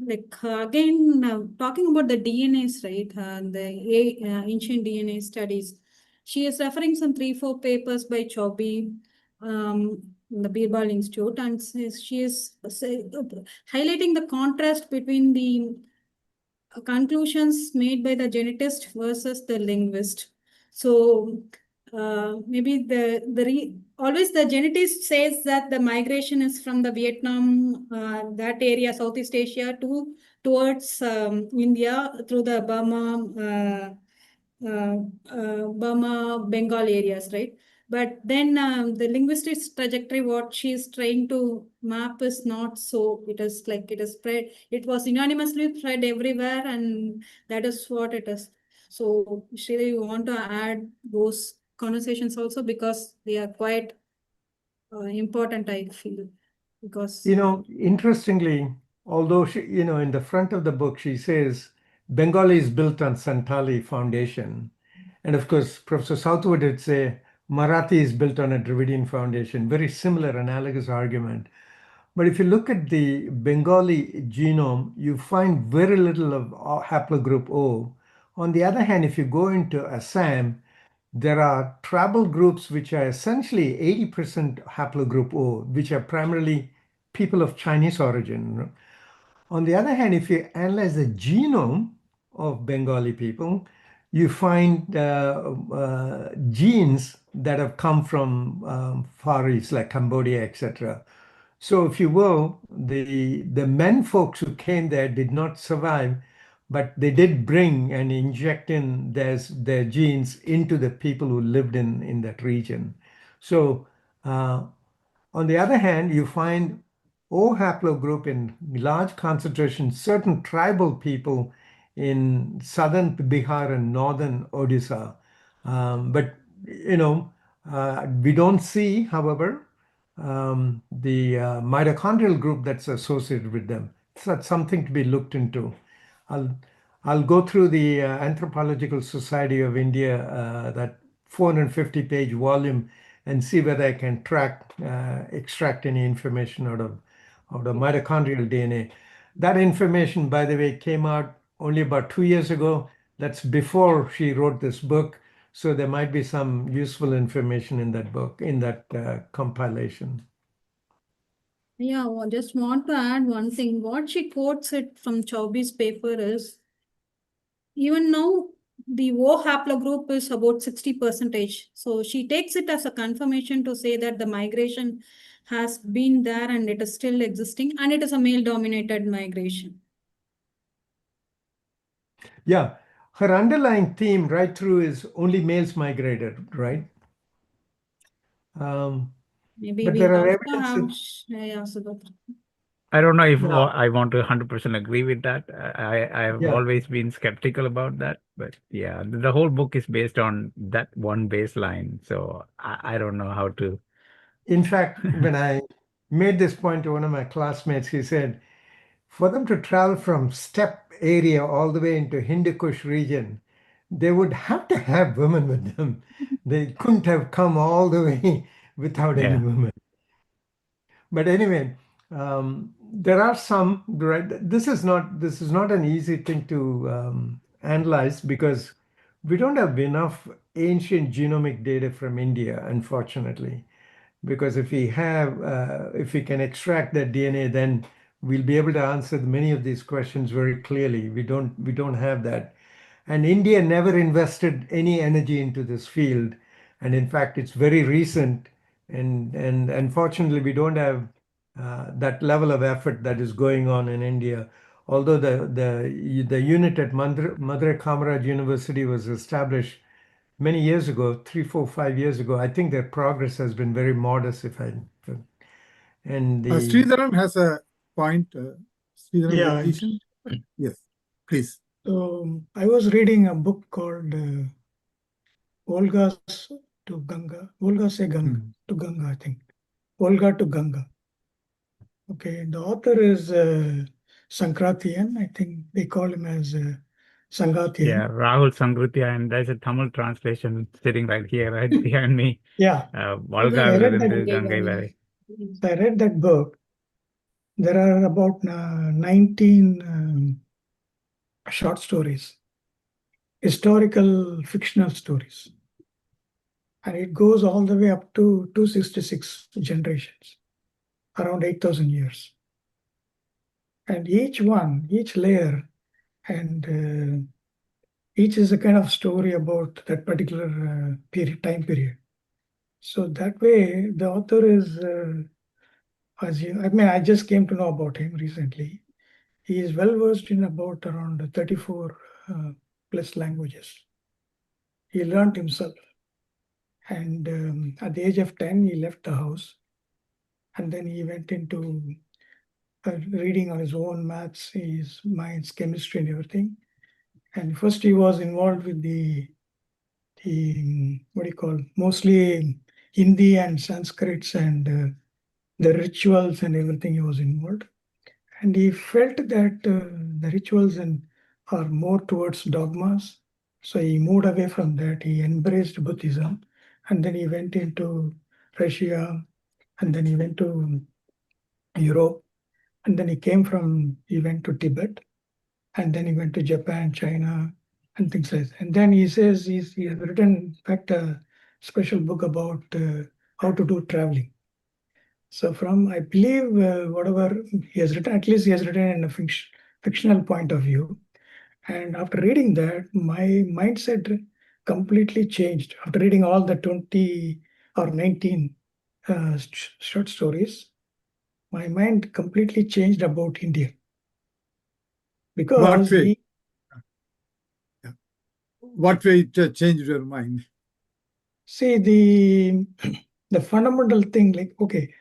again, talking about the DNAs, right? The ancient DNA studies. She is referring some 3-4 papers by Chobby, in the Birbal Institute, and she is highlighting the contrast between the conclusions made by the genetist versus the linguist. So maybe always the genetist says that the migration is from the Vietnam, that area, Southeast Asia, towards India through the Burma, Bengal areas, right? But then the linguistic trajectory, what she is trying to map is not so. It is like it is spread. It was unanimously spread everywhere, and that is what it is. So, Sridevi, you want to add those conversations also because they are quite important, I feel. Because You know, interestingly, although she, you know, in the front of the book, she says Bengali is built on Santali foundation. And of course, Professor Southwood would say Marathi is built on a Dravidian foundation, very similar analogous argument. But if you look at the Bengali genome, you find very little of haplogroup O. On the other hand, if you go into Assam, there are tribal groups which are essentially 80% haplogroup O, which are primarily people of Chinese origin. On the other hand, if you analyze the genome of Bengali people, you find genes that have come from Far East, like Cambodia, etc. So if you will, the men folks who came there did not survive, but they did bring and inject in their genes into the people who lived in that region. So on the other hand, you find O haplogroup in large concentration, certain tribal people in southern Bihar and northern Odisha. But, you know, we don't see, however, the mitochondrial group that's associated with them. So that's something to be looked into. I'll go through the Anthropological Society of India, that 450-page volume, and see whether I can extract any information out of the mitochondrial DNA. That information, by the way, came out only about 2 years ago. That's before she wrote this book. So there might be some useful information in that book, in that compilation. yeah, I just want to add one thing. What she quotes it from Chauby's paper is, even now, the O haplogroup is about 60%. So she takes it as a confirmation to say that the migration has been there and it is still existing, and it is a male-dominated migration. Yeah, her underlying theme right through is only males migrated, right? Maybe But we there are also have evidences. yeah, Subhadra. I don't know if No. I want to 100% agree with that. I have Yeah. always been skeptical about that, but yeah, the whole book is based on that one baseline. So I don't know how to. In fact, when I made this point to one of my classmates, he said, for them to travel from steppe area all the way into Hindu Kush region, they would have to have women with them. They couldn't have come all the way without any Yeah. women. But anyway, there are some, right? This is not an easy thing to analyze because we don't have enough ancient genomic data from India, unfortunately. Because if we can extract that DNA, then we'll be able to answer many of these questions very clearly. We don't have that. And India never invested any energy into this field. And in fact, it's very recent. And unfortunately, we don't have that level of effort that is going on in India. Although the unit at Madurai Kamaraj University was established many years ago, 3, 4, 5 years ago, I think their progress has been very modest. Sridharan has a point. Sridharan, Yeah. Jatishan? Yes, please. So I was reading a book called Volga to Ganga. Volga se Ganga to Ganga, I think. Volga to Ganga. Okay, the author is Sankratiyan. I think they call him as Sangatiyan. Yeah, Rahul Sangrutia, and there's a Tamil translation sitting right here, right behind me. Yeah. Volga I read that- Gangai Valley. So I read that book. There are about 19 short stories, historical fictional stories. And it goes all the way up to 266 generations, around 8,000 years. And each layer, and each is a kind of story about that particular time period. So that way, the author is, I just came to know about him recently. He is well versed in about around 34 plus languages. He learned himself. And at the age of 10, he left the house. And then he went into reading on his own maths, his minds, chemistry, and everything. And first he was involved with the mostly Hindi and Sanskrits and the rituals and everything he was involved. And he felt that the rituals are more towards dogmas. So he moved away from that. He embraced Buddhism. And then he went into Russia. And then he went to Europe. And then he went to Tibet. And then he went to Japan, China, and things like that. And then he says he has written, in fact, a special book about how to do traveling. So I believe, whatever he has written, at least he has written in a fictional point of view. And after reading that, my mindset completely changed. After reading all the 20 or 19 short stories, my mind completely changed about India. Because What way it changed your mind? See, the fundamental thing, like, okay,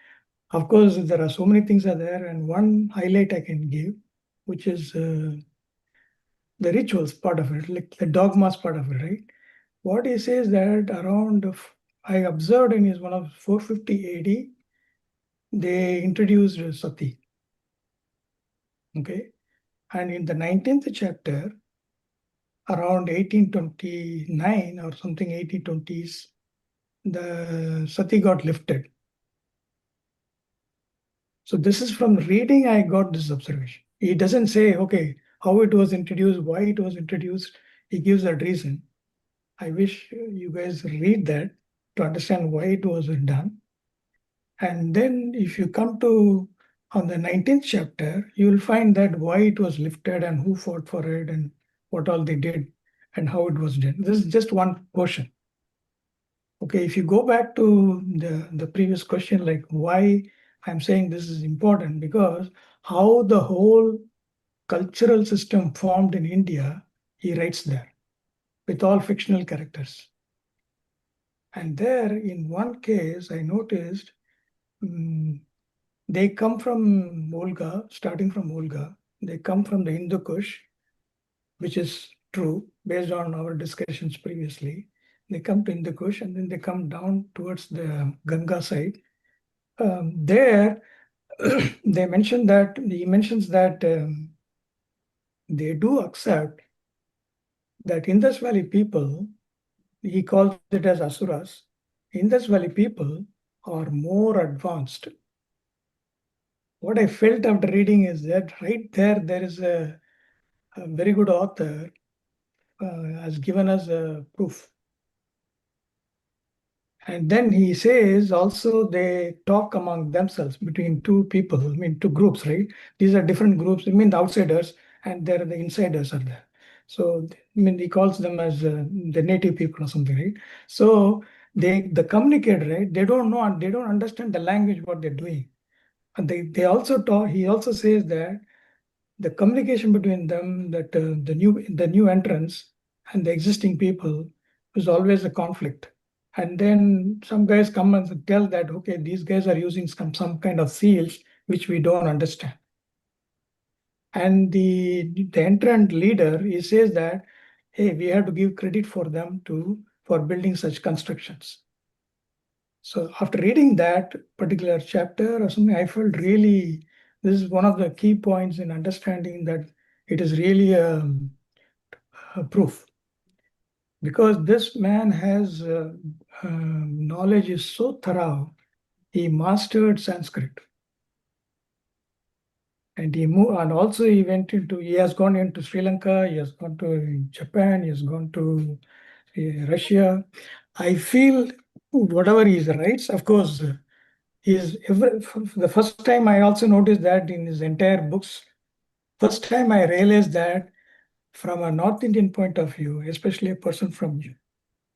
of course, there are so many things are there, and one highlight I can give, which is the rituals part of it, like the dogmas part of it, right? What he says that around, I observed in his one of 450 AD, they introduced sati. Okay, and in the 19th chapter, around 1829 or something, 1820s, the sati got lifted. So this is from reading, I got this observation. He doesn't say, okay, how it was introduced, why it was introduced. He gives that reason. I wish you guys read that to understand why it was done. And then if you come to on the 19th chapter, you will find that why it was lifted and who fought for it and what all they did. and how it was done. This is just one portion. Okay, if you go back to the previous question, like why I'm saying this is important, because how the whole cultural system formed in India, he writes there with all fictional characters. And there, in one case, I noticed they come from Volga, starting from Volga. They come from the Hindu Kush, which is true based on our discussions previously. They come to Hindu Kush and then they come down towards the Ganga side. There, he mentions that they do accept that Indus Valley people, he calls it as Asuras, Indus Valley people are more advanced. What I felt after reading is that right there is a very good author has given us a proof. And then he says also they talk among themselves between two people, I mean, two groups, right? These are different groups. I mean, the outsiders and there the insiders are there. So, I mean, he calls them as the native people or something, right? So they communicate, right? They don't know, they don't understand the language, what they're doing. And they also talk, he also says that the communication between them, that the new entrants and the existing people is always a conflict. And then some guys come and tell that, okay, these guys are using some kind of seals which we don't understand. And the entrant leader, he says that, hey, we have to give credit for them for building such constructions. So after reading that particular chapter or something, I felt really this is one of the key points in understanding that it is really a proof. Because this man has knowledge is so thorough, he mastered Sanskrit. And also he has gone into Sri Lanka, he has gone to Japan, he has gone to Russia. I feel whatever he writes, of course, the first time I also noticed that in his entire books, first time I realized that from a North Indian point of view, especially a person from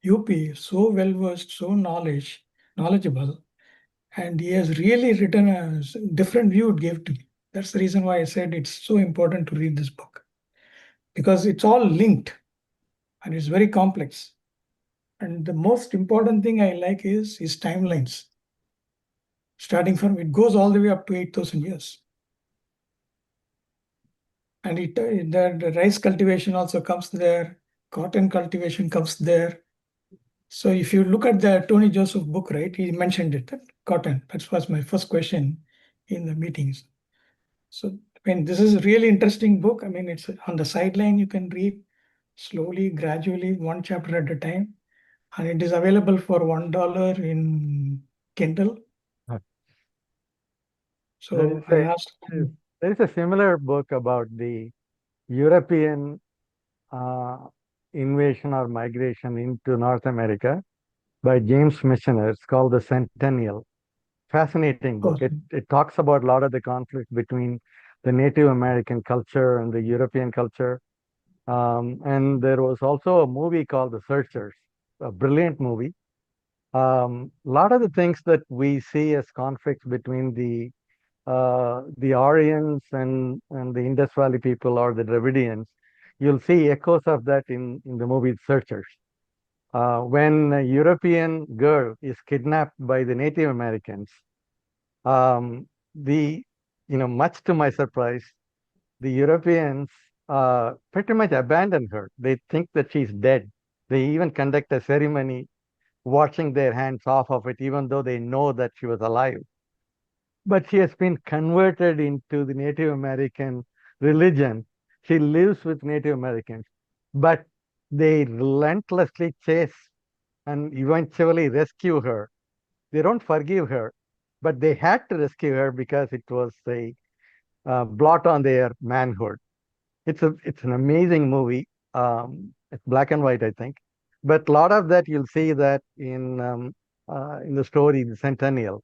UP, so well versed, so knowledgeable, and he has really written a different view it gave to me. That's the reason why I said it's so important to read this book, because it's all linked and it's very complex. And the most important thing I like is his timelines. Starting from, it goes all the way up to 8,000 years. And the rice cultivation also comes there, cotton cultivation comes there. So if you look at the Tony Joseph book, right, he mentioned it, cotton. That was my first question in the meetings. So, I mean, this is a really interesting book. I mean, it's on the sideline, you can read slowly, gradually, one chapter at a time. And it is available for $1 in Kindle. There So is I a, asked him, there is a similar book about the European invasion or migration into North America by James Michener. It's called The Centennial. Fascinating book. It talks about a lot of the conflict between the Native American culture and the European culture. And there was also a movie called The Searchers, a brilliant movie. A lot of the things that we see as conflicts between the Aryans and the Indus Valley people or the Dravidians, you'll see echoes of that in the movie Searchers. When a European girl is kidnapped by the Native Americans, much to my surprise, the Europeans pretty much abandon her. They think that she's dead. They even conduct a ceremony washing their hands off of it, even though they know that she was alive. But she has been converted into the Native American religion. She lives with Native Americans, but they relentlessly chase and eventually rescue her. They don't forgive her, but they had to rescue her because it was a blot on their manhood. It's an amazing movie. It's black and white, I think, but a lot of that you'll see that in the story, The Centennial.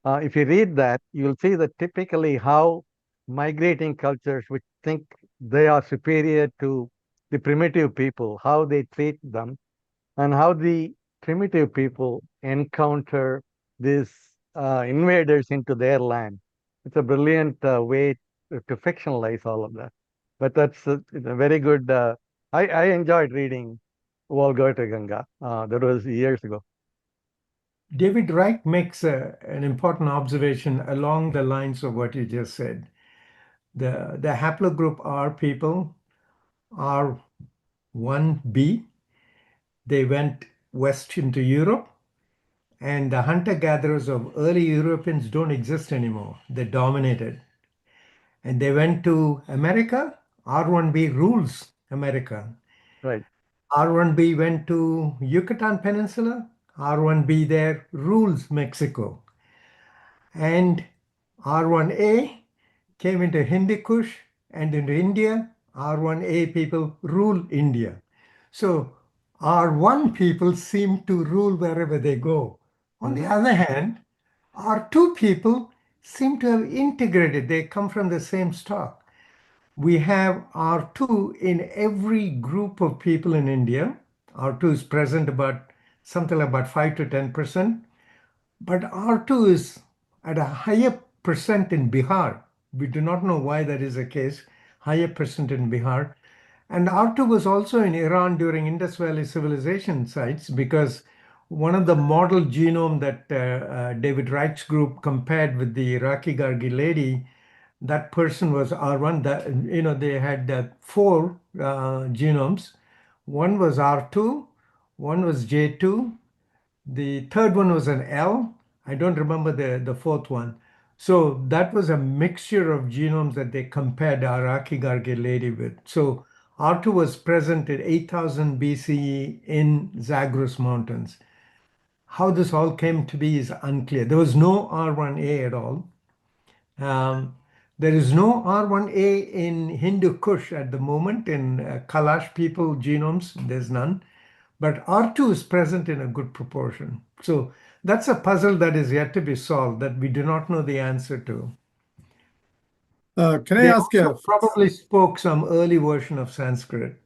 If you read that, you'll see that typically how migrating cultures which think they are superior to the primitive people, how they treat them, and how the primitive people encounter these invaders into their land. It's a brilliant way to fictionalize all of that. But that's it's a very good. I enjoyed reading Volga Ganga. That was years ago. David Wright makes an important observation along the lines of what you just said. The haplogroup R people are 1b. They went west into Europe, and the hunter-gatherers of early Europeans don't exist anymore. They dominated. And they went to America. R1b rules America. Right. R1b went to Yucatan Peninsula. R1b there rules Mexico. And R1a came into Hindu Kush and into India. R1a people rule India. So R1 people seem to rule wherever they go. On the other hand, R2 people seem to have integrated. They come from the same stock. We have R2 in every group of people in India. R2 is present about something like about 5 to 10%. But R2 is at a higher percent in Bihar. We do not know why that is the case, higher percent in Bihar. And R2 was also in Iran during Indus Valley civilization sites, because one of the model genome that David Wright's group compared with the Iraqi Gargi lady, that person was R1. That, they had 4 genomes. One was R2, one was J2, the third one was an L. I don't remember the fourth one. So that was a mixture of genomes that they compared Iraqi Gargi lady with. So R2 was present at 8000 BCE in Zagros Mountains. How this all came to be is unclear. There was no R1a at all. There is no R1a in Hindu Kush at the moment. In Kalash people genomes, there's none. But R2 is present in a good proportion. So that's a puzzle that is yet to be solved, that we do not know the answer to. Can I They ask also probably spoke some early version of Sanskrit.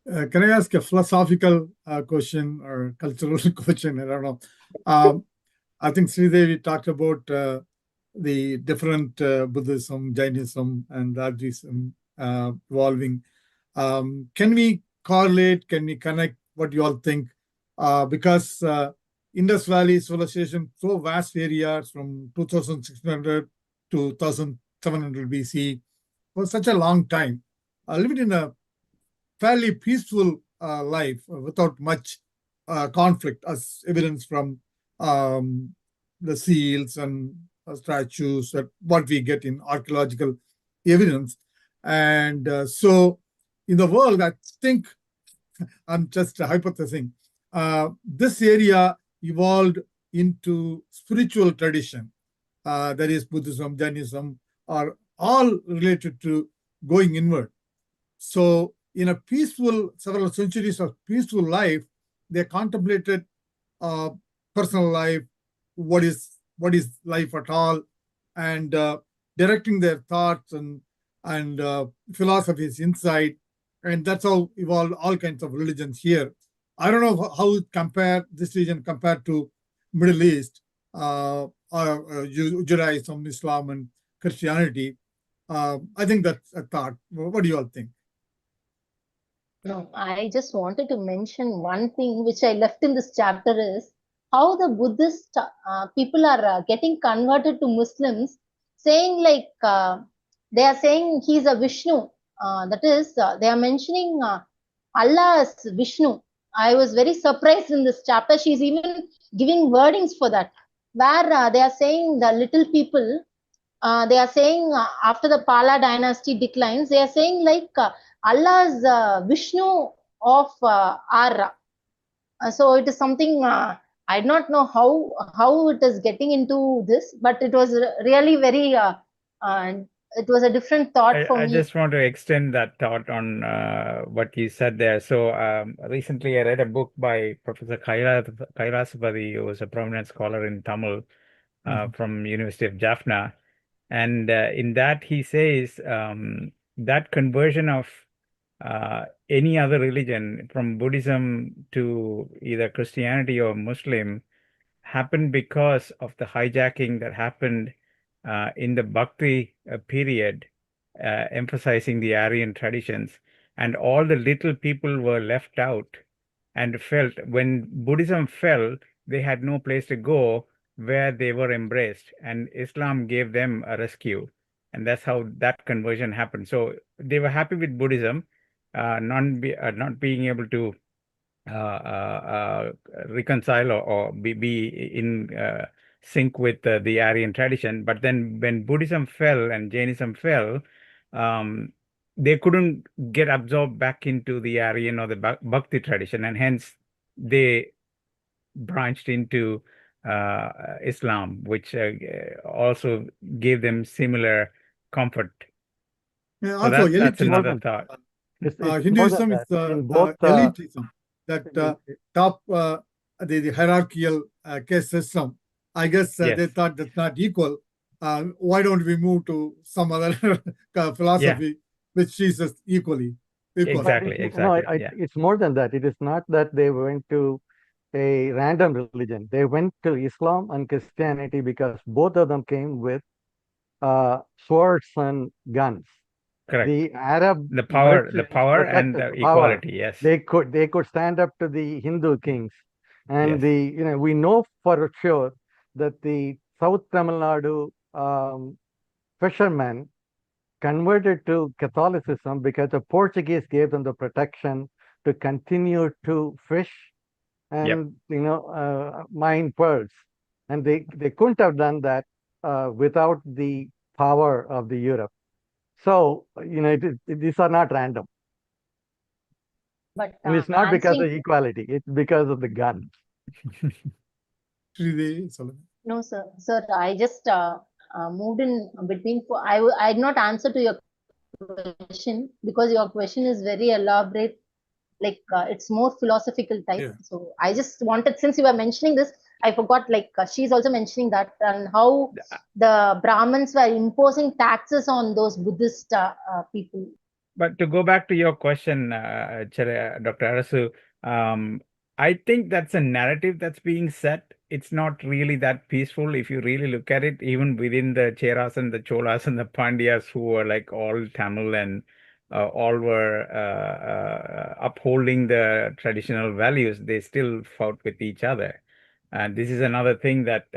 Can I ask a philosophical question or cultural question? I don't know. I think Sridevi talked about the different Buddhism, Jainism, and Rajism evolving. Can we correlate? Can we connect? What you all think? Because Indus Valley civilization, so vast areas from 2600 to 1700 BC for such a long time, lived in a fairly peaceful life without much conflict, as evidence from the seals and statues, that what we get in archaeological evidence. And so in the world, I think, I'm just hypothesizing, this area evolved into spiritual tradition. That is Buddhism, Jainism, are all related to going inward. So in a peaceful, several centuries of peaceful life, they contemplated personal life, what is life at all, and directing their thoughts and philosophies inside. And that's how evolved all kinds of religions here. I don't know how it this region compared to Middle East, Judaism, Islam, and Christianity. I think that's a thought. What do you all think? No, I just wanted to mention one thing which I left in this chapter is how the Buddhist people are getting converted to Muslims, saying like they are saying he's a Vishnu. That is, they are mentioning Allah as Vishnu. I was very surprised in this chapter. She's even giving wordings for that, where they are saying the little people, they are saying after the Pala dynasty declines, they are saying like Allah's Vishnu of Ara. So it is something I do not know how it is getting into this, but it was really very it was a different thought for I me. just want to extend that thought on what you said there. So recently I read a book by Professor Kailasapati, who was a prominent scholar in Tamil from University of Jaffna. And in that he says that conversion of any other religion, from Buddhism to either Christianity or Muslim, happened because of the hijacking that happened in the Bhakti period, emphasizing the Aryan traditions, and all the little people were left out and felt when Buddhism fell, they had no place to go where they were embraced, and Islam gave them a rescue, and that's how that conversion happened. So they were happy with Buddhism, not being able to reconcile or be in sync with the Aryan tradition. But then when Buddhism fell and Jainism fell, they couldn't get absorbed back into the Aryan or the Bhakti tradition, and hence they branched into Islam, which also gave them similar comfort. Yeah, So also, that's elitism. another thought. It's more than Hinduism is that. In both elitism, that top the hierarchical caste system. I guess they Yes. thought that's not equal. Why don't we move to some other philosophy which treats us equally? Equal. Exactly, exactly. Yeah. It's more than that. It is not that they went to a random religion. They went to Islam and Christianity because both of them came with swords and guns. Correct. The Arab The power merchants and the protected power. equality. Yes. They could stand up to the Hindu kings, and Yes. we know for sure that the South Tamil Nadu fishermen converted to Catholicism because the Portuguese gave them the protection to continue to fish and mine pearls, and they couldn't have done that without the power of the Europe. So these are not random, But and it's not because of answering, equality; it's because of the guns. Sridevi, Solomon. no, sir. Sir, I just moved in between. I did not answer to your question because your question is very elaborate. Like it's more philosophical type. Yeah. So I just wanted, since you were mentioning this, I forgot. Like she's also mentioning that and how the Brahmins were imposing taxes on those Buddhist people. But to go back to your question, Dr. Arasu, I think that's a narrative that's being set. It's not really that peaceful if you really look at it, even within the Cheras and the Cholas and the Pandyas, who were like all Tamil and all were upholding the traditional values, they still fought with each other. And this is another thing that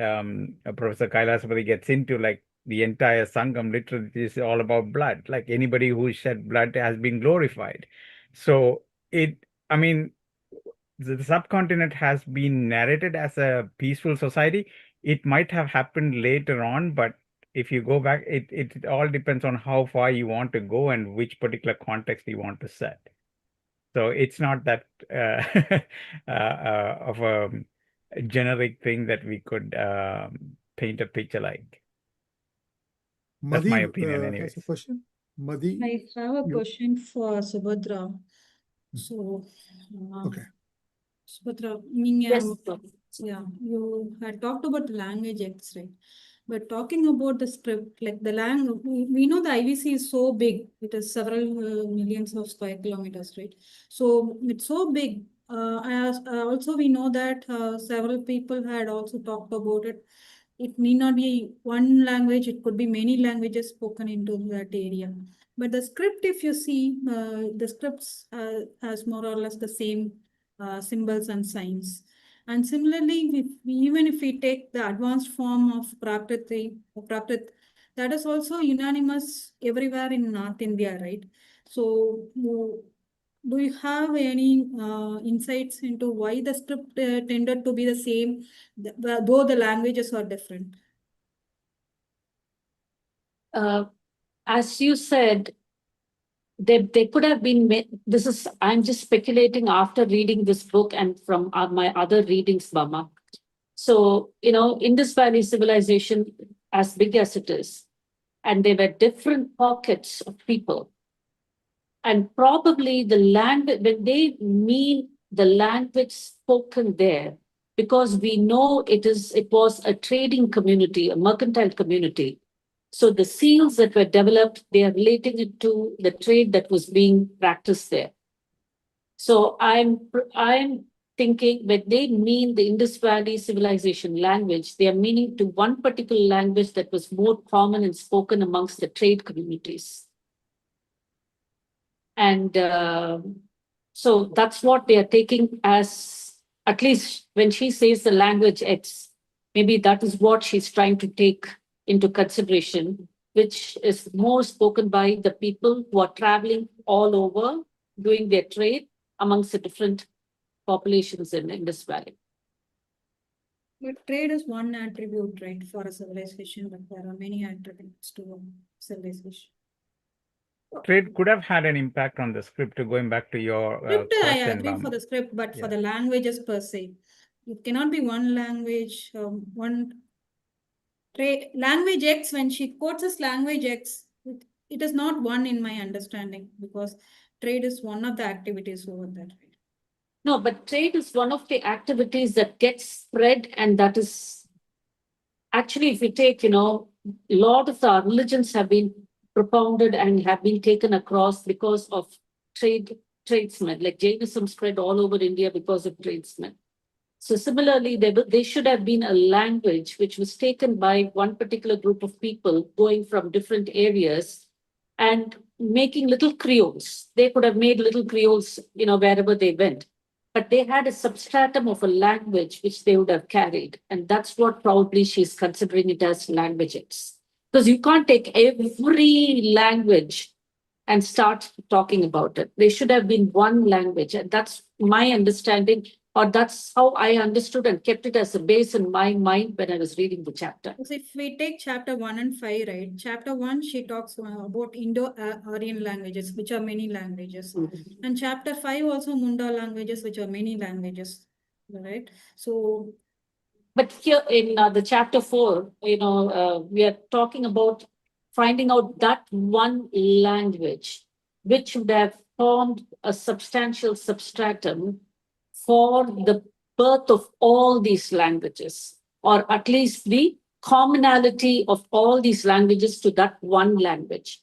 Professor Kailasapati gets into, like the entire Sangam literally is all about blood. Like anybody who shed blood has been glorified. So the subcontinent has been narrated as a peaceful society. It might have happened later on, but if you go back, it all depends on how far you want to go and which particular context you want to set. So it's not that of a generic thing that we could paint a picture like. That's my opinion anyways. Has a question? Madhi? I have a question for Subhadra. So, Okay. Subhadra, Yes, sir. you had talked about the language X, right? But talking about the script, like the language, we know the IVC is so big. It is several millions of square kilometers, right? So it's so big. Also, we know that several people had also talked about it. It need not be one language, it could be many languages spoken into that area. But the script, if you see, the scripts has more or less the same symbols and signs. And similarly, even if we take the advanced form of Prakrit, that is also unanimous everywhere in North India, right? So, do you have any insights into why the script tended to be the same, though the languages are different? As you said, they could have been I'm just speculating after reading this book and from my other readings, Mama. So, Indus Valley civilization, as big as it is, and there were different pockets of people. And probably the language, when they mean the language spoken there, because we know it was a trading community, a mercantile community. So the seals that were developed, they are relating it to the trade that was being practiced there. So I'm thinking when they mean the Indus Valley civilization language, they are meaning to one particular language that was more common and spoken amongst the trade communities. And so that's what they are taking as, at least when she says the language X, maybe that is what she's trying to take into consideration, which is more spoken by the people who are traveling all over, doing their trade amongst the different populations in Indus Valley. But trade is one attribute, right, for a civilization, but there are many attributes to a civilization. Trade could have had an impact on the script, going back to your Script, I question, agree for Ram. the script, but for Yeah. the languages per se, it cannot be one language, one trade. Language X, when she quotes as language X, it is not one in my understanding, because trade is one of the activities over that. No, but trade is one of the activities that gets spread, and that is actually, if you take, a lot of our religions have been propounded and have been taken across because of tradesmen. Like Jainism spread all over India because of tradesmen. So similarly, they should have been a language which was taken by one particular group of people going from different areas and making little creoles. They could have made little creoles, wherever they went. But they had a substratum of a language which they would have carried. And that's what probably she's considering it as languages. Because you can't take every language and start talking about it. They should have been one language. And that's my understanding, or that's how I understood and kept it as a base in my mind when I was reading the chapter. So if we take chapter 1 and 5, right? Chapter 1, she talks about Indo-Aryan languages, which are many languages. Mm-hmm. And chapter 5 also Munda languages, which are many languages, right? So, but here in the chapter 4, we are talking about finding out that one language which would have formed a substantial substratum for the birth of all these languages, or at least the commonality of all these languages to that one language.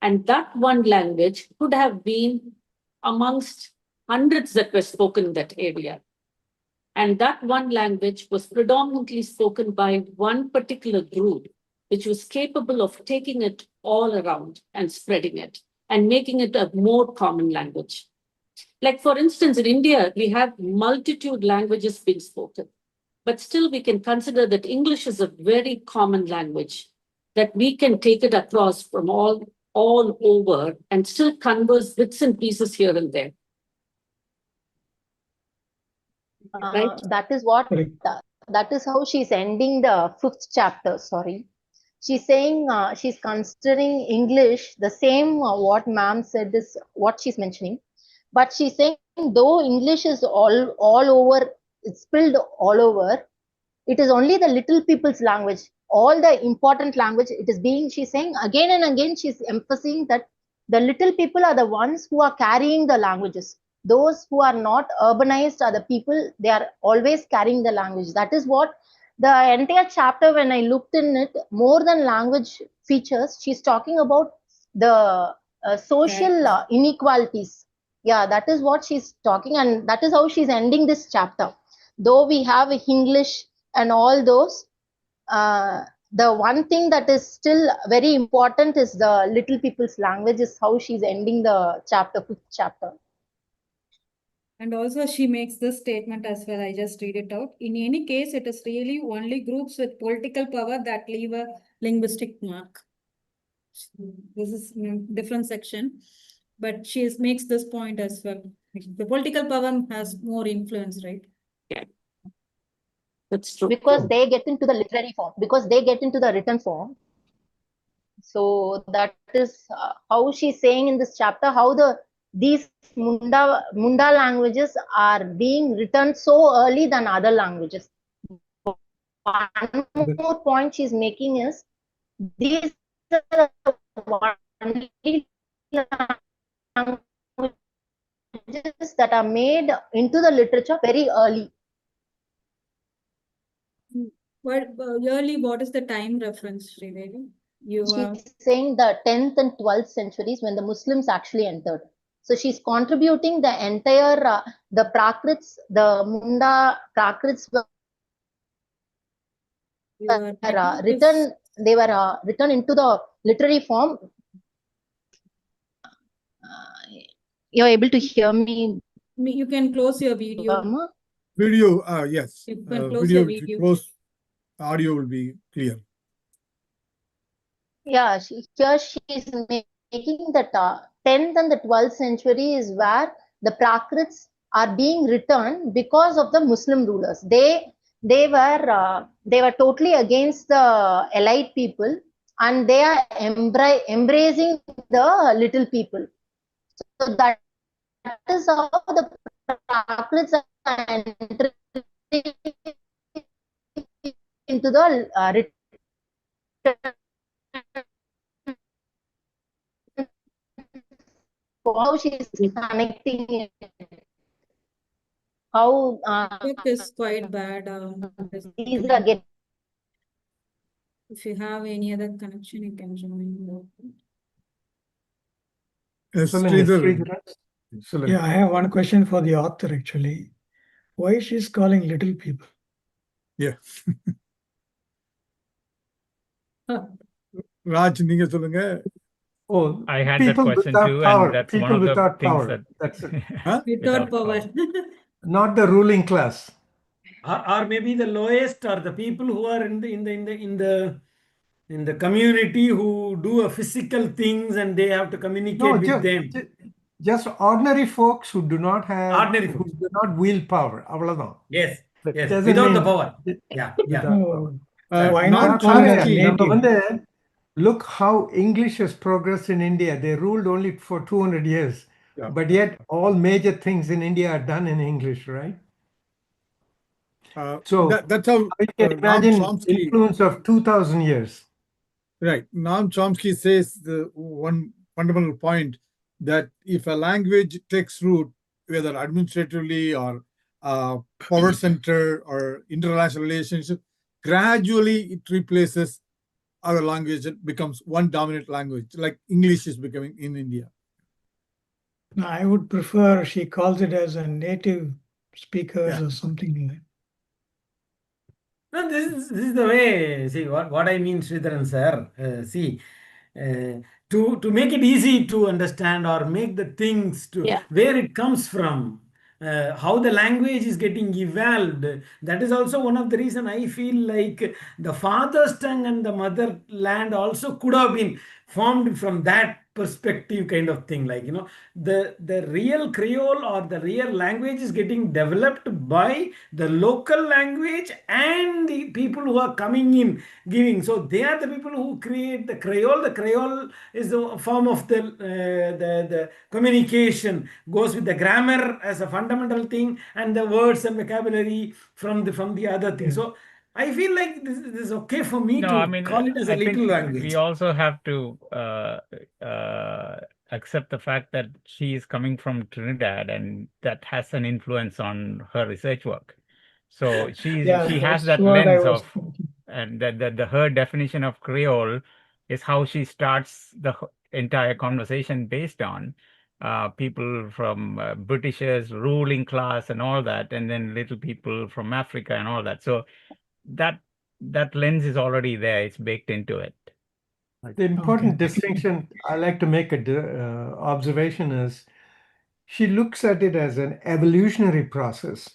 And that one language could have been amongst hundreds that were spoken in that area. And that one language was predominantly spoken by one particular group, which was capable of taking it all around and spreading it and making it a more common language. Like, for instance, in India, we have multitude languages being spoken, but still we can consider that English is a very common language, that we can take it across from all over and still converse bits and pieces here and there. Right? That is what, that is how she's ending the 5th chapter, sorry. She's saying she's considering English, the same what ma'am said is what she's mentioning. But she's saying though English is all over, it's spilled all over, it is only the little people's language. All the important language, it is being, she's saying again and again, she's emphasizing that the little people are the ones who are carrying the languages. Those who are not urbanized are the people, they are always carrying the language. That is what the entire chapter, when I looked in it, more than language features, she's talking about the social inequalities. Yeah, that is what she's talking, and that is how she's ending this chapter. Though we have English and all those, the one thing that is still very important is the little people's language, is how she's ending the chapter, 5th chapter. and also she makes this statement as well, I just read it out. In any case, it is really only groups with political power that leave a linguistic mark. This is a different section, but she makes this point as well. The political power has more influence, right? Yeah. That's true. Because they get into the literary form, because they get into the written form. So that is how she's saying in this chapter, how these Munda languages are being written so early than other languages. One more point she's making is, these are the only languages that are made into the literature very early. But yearly, what is the time reference, Sridevi? You are She's saying the 10th and 12th centuries when the Muslims actually entered. So she's contributing the entire, the Prakrits, the Munda Prakrits were you are written, they were written into the literary form. You're able to hear me, You can close your video. Burma? Video, yes. You can close Video, your if you video. close, audio will be clear. Yeah, here she is making that 10th and the 12th century is where the Prakrits are being written because of the Muslim rulers. They were totally against the elite people, and they are embracing the little people. So that is how the Prakrits are entering into the how she's connecting it. How Network is quite bad. these are getting. If you have any other connection, you can join. Sridhar. Yeah, I have one question for the author actually. Why she's calling little people? Yeah. Raj, நீங்க சொல்லுங்க. Oh, I had that people question without too, power. and that's one People of the without things power. that That's it. Without power. Not the ruling class. Or maybe the lowest, or the people who are in the community who do a physical things and they have to communicate No, with them. just ordinary folks who do not have, Ordinary who folks. do not wield power. அவ்வளவுதான். Yes, But yes, doesn't without mean the power. Yeah, yeah. without power. Why Nam not call her Chomsky. நம்ம native? வந்து look how English has progressed in India. They ruled only for 200 years. Yeah. But yet all major things in India are done in English, right? So that's how you can Noam imagine Chomsky, influence of 2000 years. right. Noam Chomsky says the one fundamental point that if a language takes root, whether administratively or power center or international relationship, gradually it replaces other language and becomes one dominant language, like English is becoming in India. I would prefer she calls it as a native speakers Yeah. or something like that. No, this is the way. See what I mean, Sridharan sir. See, to make it easy to understand or make the things to where it comes from, how the language is getting evolved. That is also one of the reason I feel like the father's tongue and the motherland also could have been formed from that perspective, kind of thing. Like, the real Creole or the real language is getting developed by the local language and the people who are coming in giving. So they are the people who create the Creole. The Creole is the form of the communication, goes with the grammar as a fundamental thing, and the words and vocabulary from the other thing. So I feel like this is okay for me No, to I mean, call it as a I think little language. we also have to accept the fact that she is coming from Trinidad, and that has an influence on her research work. So she has that's that what I lens was of, and that her definition of Creole is how she starts the entire conversation based on people from Britishers, ruling class, and all that, and then little people from Africa and all that. So that lens is already there; it's baked into it. The important distinction I like to make observation is she looks at it as an evolutionary process.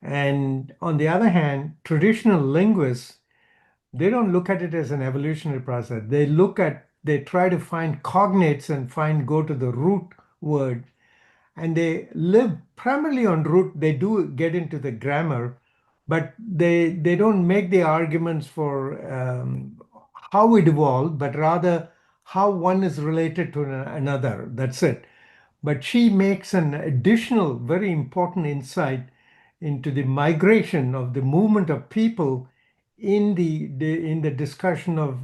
And on the other hand, traditional linguists, they don't look at it as an evolutionary process. They try to find cognates and go to the root word. And they live primarily on root. They do get into the grammar, but they don't make the arguments for how it evolved, but rather how one is related to another. That's it. But she makes an additional very important insight into the migration of the movement of people in the discussion of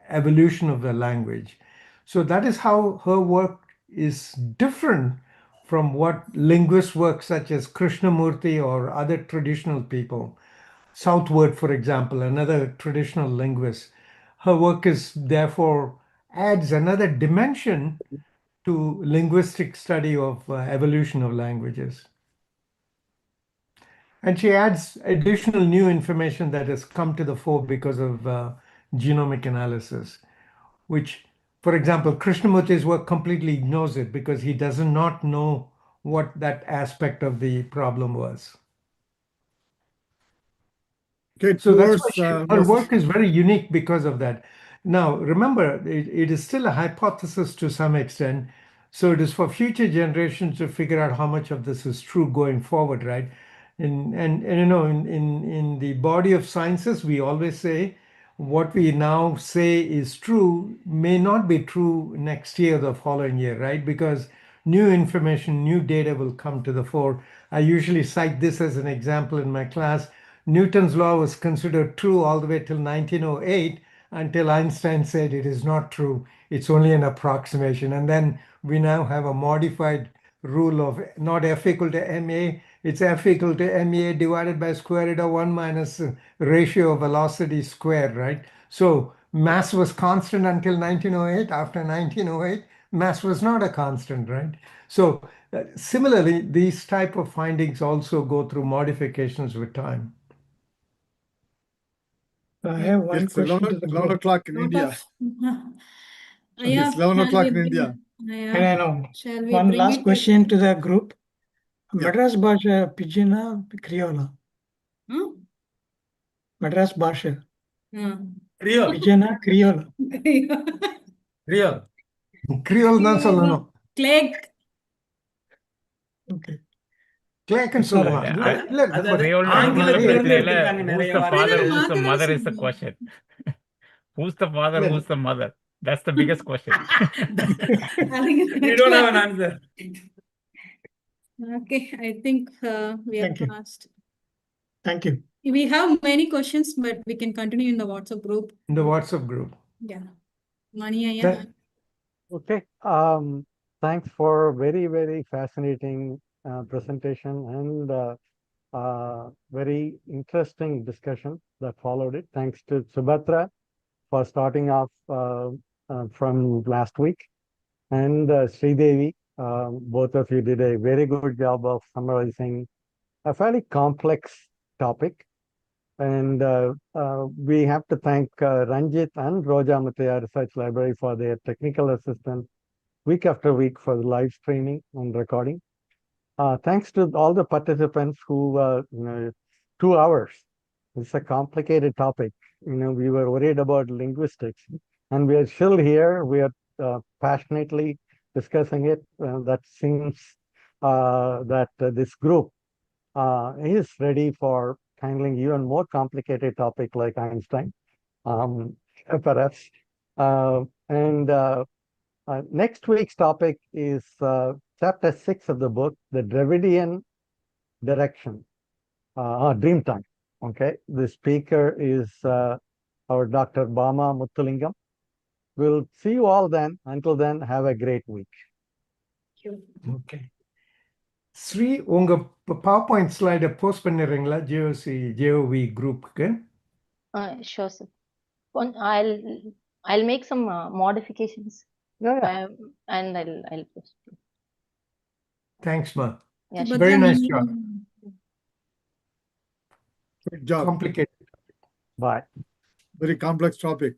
evolution of the language. So that is how her work is different from what linguist work such as Krishnamurti or other traditional people. Southward, for example, another traditional linguist. her work is therefore adds another dimension to linguistic study of evolution of languages. And she adds additional new information that has come to the fore because of genomic analysis, which, for example, Krishnamurti's work completely ignores it because he does not know what that aspect of the problem was. Okay, So that's towards why her work is very unique because of that. Now, remember, it is still a hypothesis to some extent. So it is for future generations to figure out how much of this is true going forward, right? And you know, in the body of sciences, we always say what we now say is true may not be true next year or the following year, right? Because new information, new data will come to the fore. I usually cite this as an example in my class. Newton's law was considered true all the way till 1908 until Einstein said it is not true. It's only an approximation. And then we now have a modified rule of not F equal to ma, it's F equal to ma divided by square root of 1 minus ratio of velocity squared, right? So mass was constant until 1908. After 1908, mass was not a constant, right? So similarly, these type of findings also go through modifications with time. I have one it's question 11, to the 11 group. o'clock in Lot India. of It's 11 shall o'clock we in bring India. And I know. Shall we One bring last it question to the group. Yeah. Madras Bhasha, Pidgin, Criolla. Huh? Madras Bhasha, Real, Pidgin, Criolla. real. Creole தான் சொல்லணும். Clegg. Okay. Clegg-ன்னு இப்போ சொல்லலாம். இல்ல, அதாவது Creole ஆங்கிலத்துல பிரச்சனை இருந்து இல்ல. எடுத்திருக்காங்க Who's நிறைய the father, வார்த்தைகள். who's the மாத்ததான் mother is the சொல்றேன். question. Who's the father, இல்ல, who's the mother? That's the biggest question. We don't have an answer. Okay, I think we have Thank you. passed. Thank you. We have many questions, but we can continue in the WhatsApp group. in the WhatsApp group. Yeah. Mani, Tha- Okay. Thanks for very, very fascinating presentation and very interesting discussion that followed it. Thanks to Subhatra for starting off from last week, and Sridevi. Both of you did a very good job of summarizing a fairly complex topic. And we have to thank Ranjit and Roja Muthaya Research Library for their technical assistance week after week for the live streaming and recording. Thanks to all the participants who, 2 hours. It's a complicated topic. We were worried about linguistics, and we are still here. We are passionately discussing it. That seems that this group is ready for handling even more complicated topic like Einstein, perhaps. And next week's topic is chapter 6 of the book, The Dravidian Direction, Dreamtime. Okay, the speaker is our Dr. Bama Muthulingam. We'll see you all then. Until then, have a great week. Okay. Sri, உங்க PowerPoint slide post பண்ணிடுறீங்களா JOV group-க்கு? Sure, sir. I'll make some modifications. Yeah. And I'll post. Thanks, ma. Yeah, But Very then nice job. Good job. Complicated. Bye. Very complex topic.